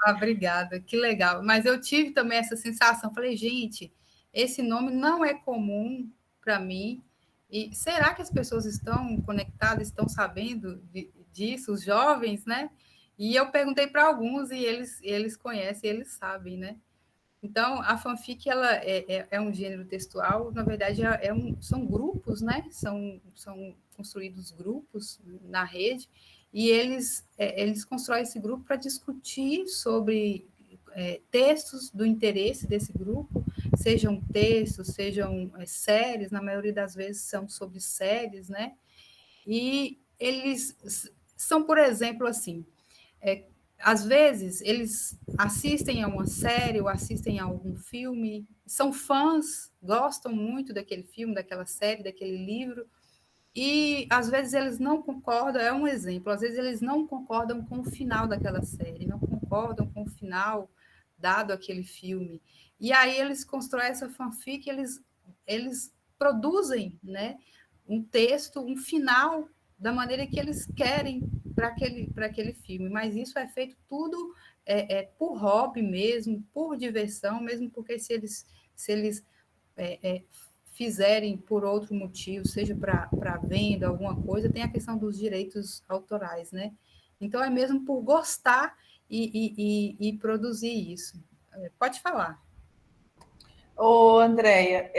Obrigada, que legal. Mas eu tive também essa sensação, falei, gente, esse nome não é comum para mim, e será que as pessoas estão conectadas, estão sabendo disso, os jovens, né? E eu perguntei para alguns e eles conhecem, eles sabem, né? Então, a fanfic ela é um gênero textual, na verdade, são grupos, né? São construídos grupos na rede, e eles constroem esse grupo para discutir sobre textos do interesse desse grupo, sejam textos, sejam séries, na maioria das vezes são sobre séries, né? E eles são, por exemplo, assim, às vezes, eles assistem a uma série ou assistem a algum filme, são fãs, gostam muito daquele filme, daquela série, daquele livro, e às vezes eles não concordam, é um exemplo, às vezes eles não concordam com o final daquela série, não concordam com o final dado aquele filme. E aí eles constroem essa fanfic, eles produzem, né, um texto, um final da maneira que eles querem para aquele filme, mas isso é feito tudo por hobby mesmo, por diversão, mesmo porque se eles fizerem por outro motivo, seja para venda, alguma coisa, tem a questão dos direitos autorais, né? Então é mesmo por gostar e produzir isso. Pode falar. Ô, Andréia,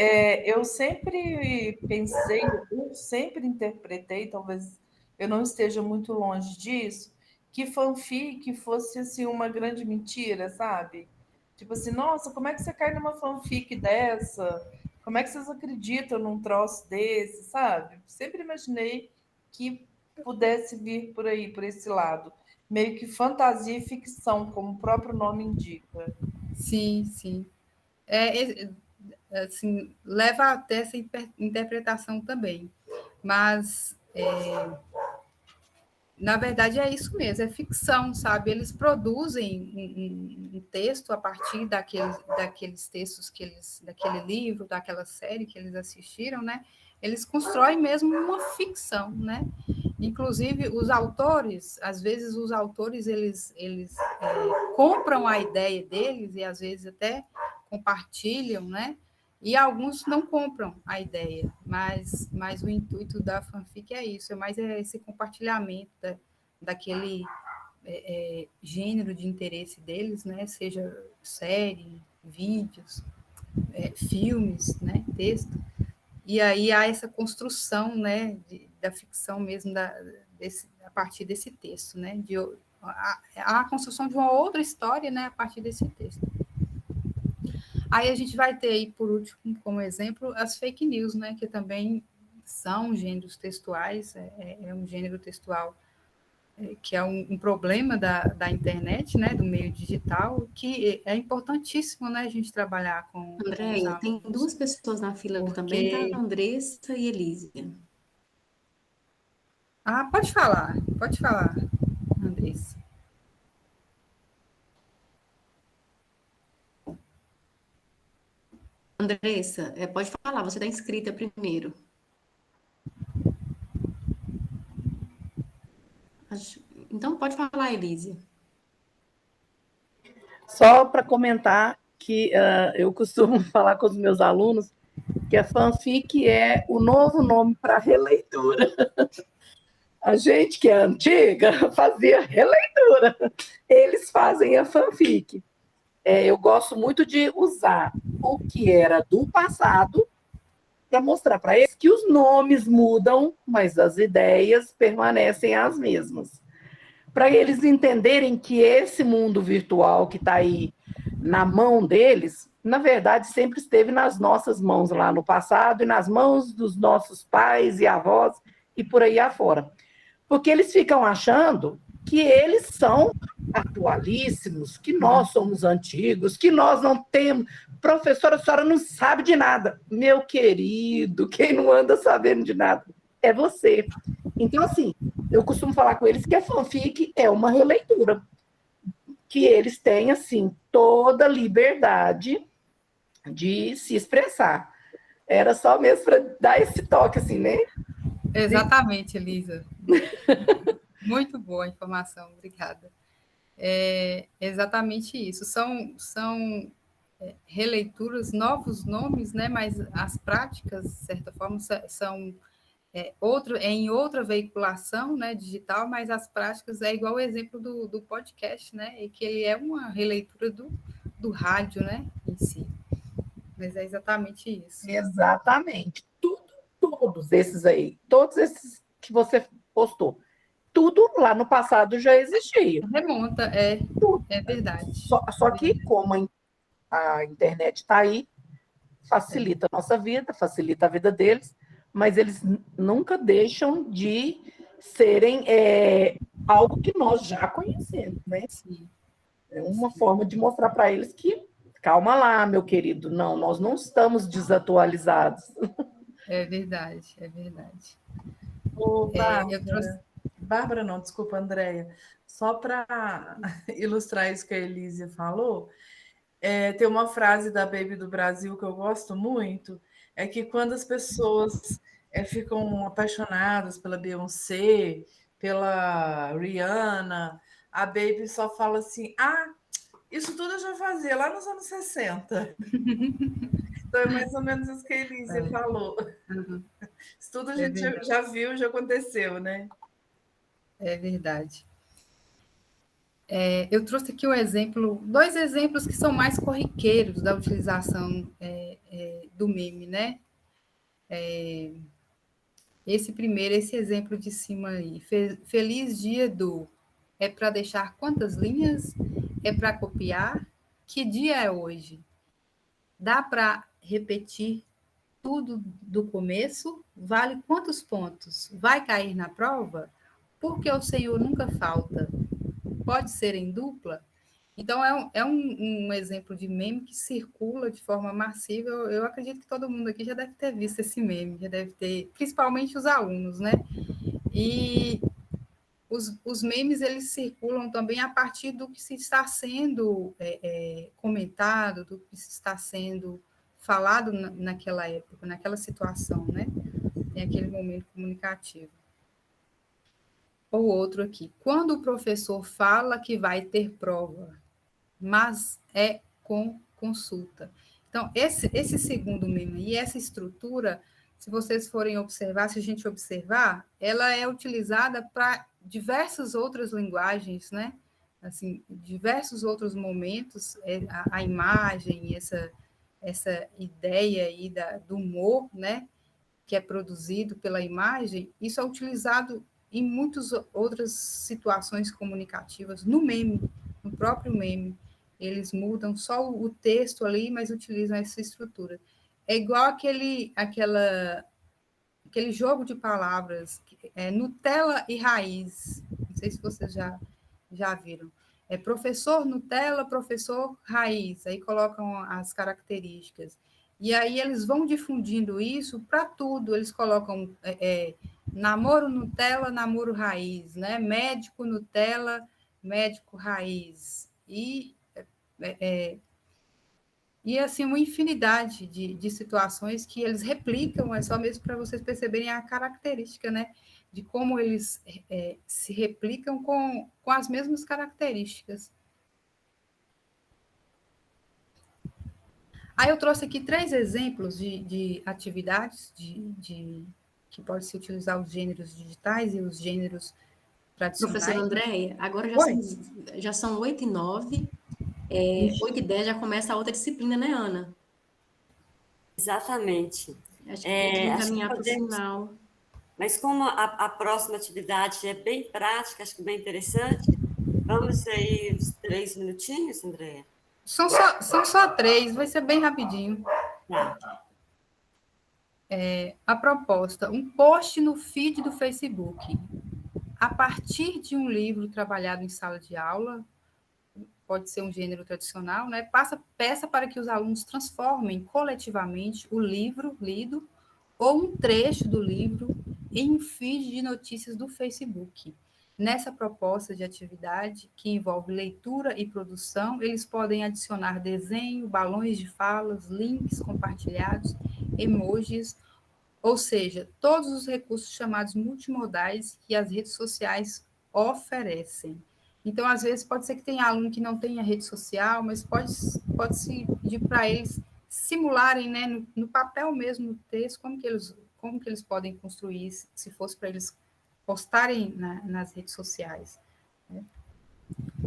eu sempre pensei, eu sempre interpretei, talvez eu não esteja muito longe disso, que fanfic fosse assim, uma grande mentira, sabe? Tipo assim, nossa, como é que você cai numa fanfic dessa? Como é que vocês acreditam num troço desse, sabe? Sempre imaginei que pudesse vir por aí, por esse lado. Meio que fantasia e ficção, como o próprio nome indica. Sim, sim. Assim, leva até essa interpretação também. Mas, na verdade, é isso mesmo, é ficção, sabe? Eles produzem um texto a partir daqueles textos daquele livro, daquela série que eles assistiram, né? Eles constroem mesmo uma ficção, né? Inclusive, os autores, às vezes os autores, eles compram a ideia deles e às vezes até compartilham, né? E alguns não compram a ideia, mas o intuito da fanfic é isso, é mais esse compartilhamento daquele gênero de interesse deles, né? Seja série, vídeos, filmes, né? Texto. E aí há essa construção, né? Da ficção mesmo, a partir desse texto, né? A construção de uma outra história, né? A partir desse texto. Aí a gente vai ter aí, por último, como exemplo, as fake news, né, que também são gêneros textuais, é um gênero textual que é um problema da internet, né, do meio digital, que é importantíssimo, né, a gente trabalhar com... Andréia, tem duas pessoas na fila também, tá? Andressa e Elísia. Ah, pode falar, Andressa. Andressa, pode falar, você está inscrita primeiro. Então, pode falar, Elísia. Só para comentar que eu costumo falar com os meus alunos que a fanfic é o novo nome para releitura. A gente que é antiga fazia releitura, eles fazem a fanfic. Eu gosto muito de usar o que era do passado para mostrar para eles que os nomes mudam, mas as ideias permanecem as mesmas. Para eles entenderem que esse mundo virtual que está aí na mão deles, na verdade, sempre esteve nas nossas mãos lá no passado e nas mãos dos nossos pais e avós e por aí afora. Porque eles ficam achando que eles são atualíssimos, que nós somos antigos, que nós não temos... Professora, a senhora não sabe de nada. Meu querido, quem não anda sabendo de nada é você. Então, assim, eu costumo falar com eles que a fanfic é uma releitura, que eles têm, assim, toda liberdade de se expressar. Era só mesmo para dar esse toque, assim, né? Exatamente, Elisa. Muito boa a informação, obrigada. É exatamente isso. São releituras, novos nomes, né? Mas as práticas, de certa forma, são em outra veiculação, né, digital, mas as práticas é igual o exemplo do podcast, né? E que ele é uma releitura do rádio, né, em si. Mas é exatamente isso. Exatamente. Todos esses que você postou, tudo lá no passado já existia. Remonta, é verdade. Só que, como a internet está aí, facilita a nossa vida, facilita a vida deles, mas eles nunca deixam de serem algo que nós já conhecemos, né? Sim. É uma forma de mostrar para eles que, calma lá, meu querido, não, nós não estamos desatualizados. É verdade, é verdade. Ô, Bárbara, não, desculpa, Andréia. Só para ilustrar isso que a Elísia falou, tem uma frase da Baby do Brasil que eu gosto muito, é que quando as pessoas ficam apaixonadas pela Beyoncé, pela Rihanna, a Baby só fala assim, isso tudo eu já fazia lá nos anos 60. Então é mais ou menos isso que a Elísia falou. Uhum. Isso tudo a gente já viu, já aconteceu, né? É verdade. Eu trouxe aqui dois exemplos que são mais corriqueiros da utilização do meme, né? Esse exemplo de cima aí. Feliz dia do... É para deixar quantas linhas? É para copiar? Que dia é hoje? Dá para repetir tudo do começo? Vale quantos pontos? Vai cair na prova? Porque o Senhor nunca falta. Pode ser em dupla? Então, é um exemplo de meme que circula de forma massiva. Eu acredito que todo mundo aqui já deve ter visto esse meme, já deve ter, principalmente os alunos, né? E os memes, eles circulam também a partir do que se está sendo comentado, do que se está sendo falado naquela época, naquela situação, né? Tem aquele momento comunicativo. Ou outro aqui. Quando o professor fala que vai ter prova, mas é com consulta. Então, esse segundo meme e essa estrutura, se vocês forem observar, se a gente observar, ela é utilizada para diversas outras linguagens, né? Assim, diversos outros momentos, a imagem, essa ideia aí do humor, né? Que é produzido pela imagem, isso é utilizado em muitas outras situações comunicativas, no meme, no próprio meme. Eles mudam só o texto ali, mas utilizam essa estrutura. É igual aquele jogo de palavras, Nutella e raiz. Não sei se vocês já viram. É professor Nutella, professor raiz. Aí colocam as características. E aí eles vão difundindo isso para tudo. Eles colocam namoro Nutella, namoro raiz, né? Médico Nutella, médico raiz. E assim, uma infinidade de situações que eles replicam, é só mesmo para vocês perceberem a característica, né? De como eles se replicam com as mesmas características. Aí eu trouxe aqui 3 exemplos de atividades que pode se utilizar os gêneros digitais e os gêneros tradicionais. Professora Andréia, agora já são 8h09, 8h10 já começa a outra disciplina, né, Ana? Exatamente. Acho que podemos caminhar para o podemos... final. Mas como a próxima atividade é bem prática, acho que bem interessante, vamos aí uns 3 minutinhos, Andréia? São só 3, vai ser bem rapidinho. Tá. A proposta, um post no feed do Facebook. A partir de um livro trabalhado em sala de aula, pode ser um gênero tradicional, né? Peça para que os alunos transformem coletivamente o livro lido ou um trecho do livro em um feed de notícias do Facebook. Nessa proposta de atividade, que envolve leitura e produção, eles podem adicionar desenho, balões de falas, links compartilhados, emojis, ou seja, todos os recursos chamados multimodais que as redes sociais oferecem. Então, às vezes, pode ser que tenha aluno que não tenha rede social, mas pode-se pedir para eles simularem, né, no papel mesmo, no texto, como que eles podem construir, se fosse para eles postarem nas redes sociais. Né?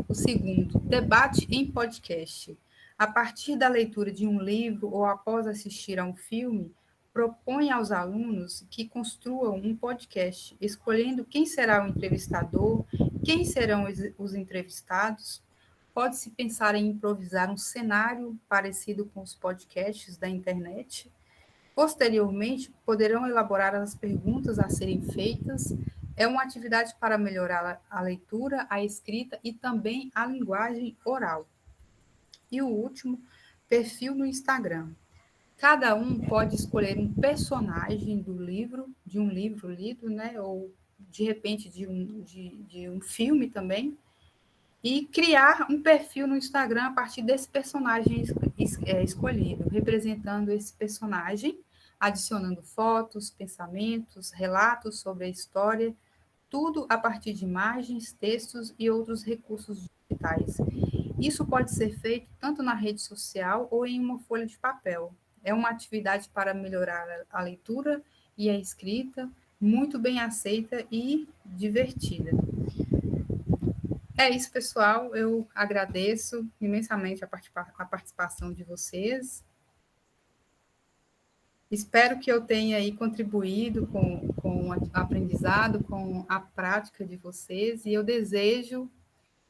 O segundo, debate em podcast. A partir da leitura de um livro ou após assistir a um filme, propõe aos alunos que construam um podcast, escolhendo quem será o entrevistador, quem serão os entrevistados. Pode-se pensar em improvisar um cenário parecido com os podcasts da internet. Posteriormente, poderão elaborar as perguntas a serem feitas. É uma atividade para melhorar a leitura, a escrita e também a linguagem oral. E o último, perfil no Instagram. Cada um pode escolher um personagem do livro, de um livro lido, né, ou de repente de um filme também, e criar um perfil no Instagram a partir desse personagem escolhido, representando esse personagem, adicionando fotos, pensamentos, relatos sobre a história, tudo a partir de imagens, textos e outros recursos digitais. Isso pode ser feito tanto na rede social ou em uma folha de papel. É uma atividade para melhorar a leitura e a escrita, muito bem aceita e divertida. É isso, pessoal. Eu agradeço imensamente a participação de vocês. Espero que eu tenha aí contribuído com o aprendizado, com a prática de vocês, e eu desejo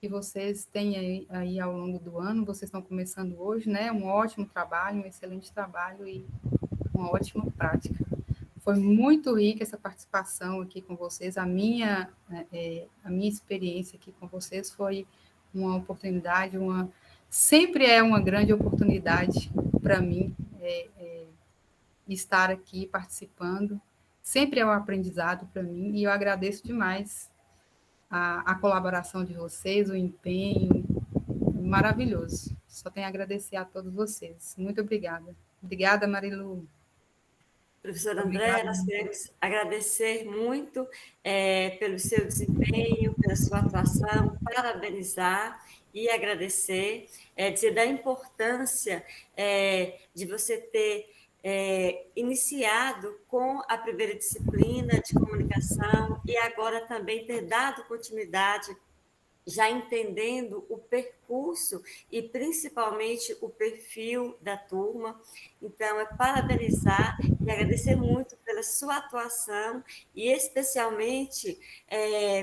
que vocês tenham aí ao longo do ano, vocês estão começando hoje, né? Um ótimo trabalho, um excelente trabalho e uma ótima prática. Foi muito rica essa participação aqui com vocês. A minha experiência aqui com vocês foi uma oportunidade, sempre é uma grande oportunidade para mim estar aqui participando. Sempre é um aprendizado para mim e eu agradeço demais a colaboração de vocês, o empenho maravilhoso. Só tenho a agradecer a todos vocês. Muito obrigada. Obrigada, Marilu. Professora Andréa, nós queremos agradecer muito pelo seu desempenho, pela sua atuação, parabenizar e agradecer, dizer da importância de você ter iniciado com a primeira disciplina de comunicação e agora também ter dado continuidade, já entendendo o percurso e principalmente o perfil da turma. Então, parabenizar e agradecer muito pela sua atuação e especialmente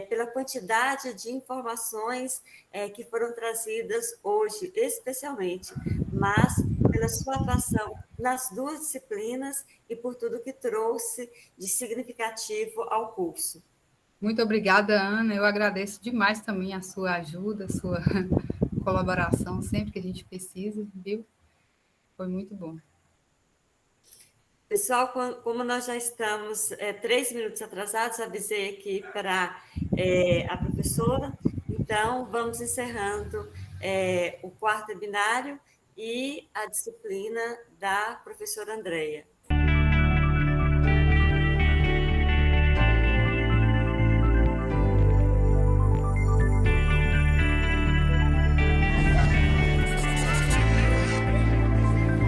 pela quantidade de informações que foram trazidas hoje, especialmente, mas pela sua atuação nas duas disciplinas e por tudo que trouxe de significativo ao curso. Muito obrigada, Ana. Eu agradeço demais também a sua ajuda, a sua colaboração, sempre que a gente precisa, viu? Foi muito bom. Pessoal, como nós já estamos 3 minutos atrasados, avisei aqui para a professora, então vamos encerrando o quarto webinário e a disciplina da professora Andréa.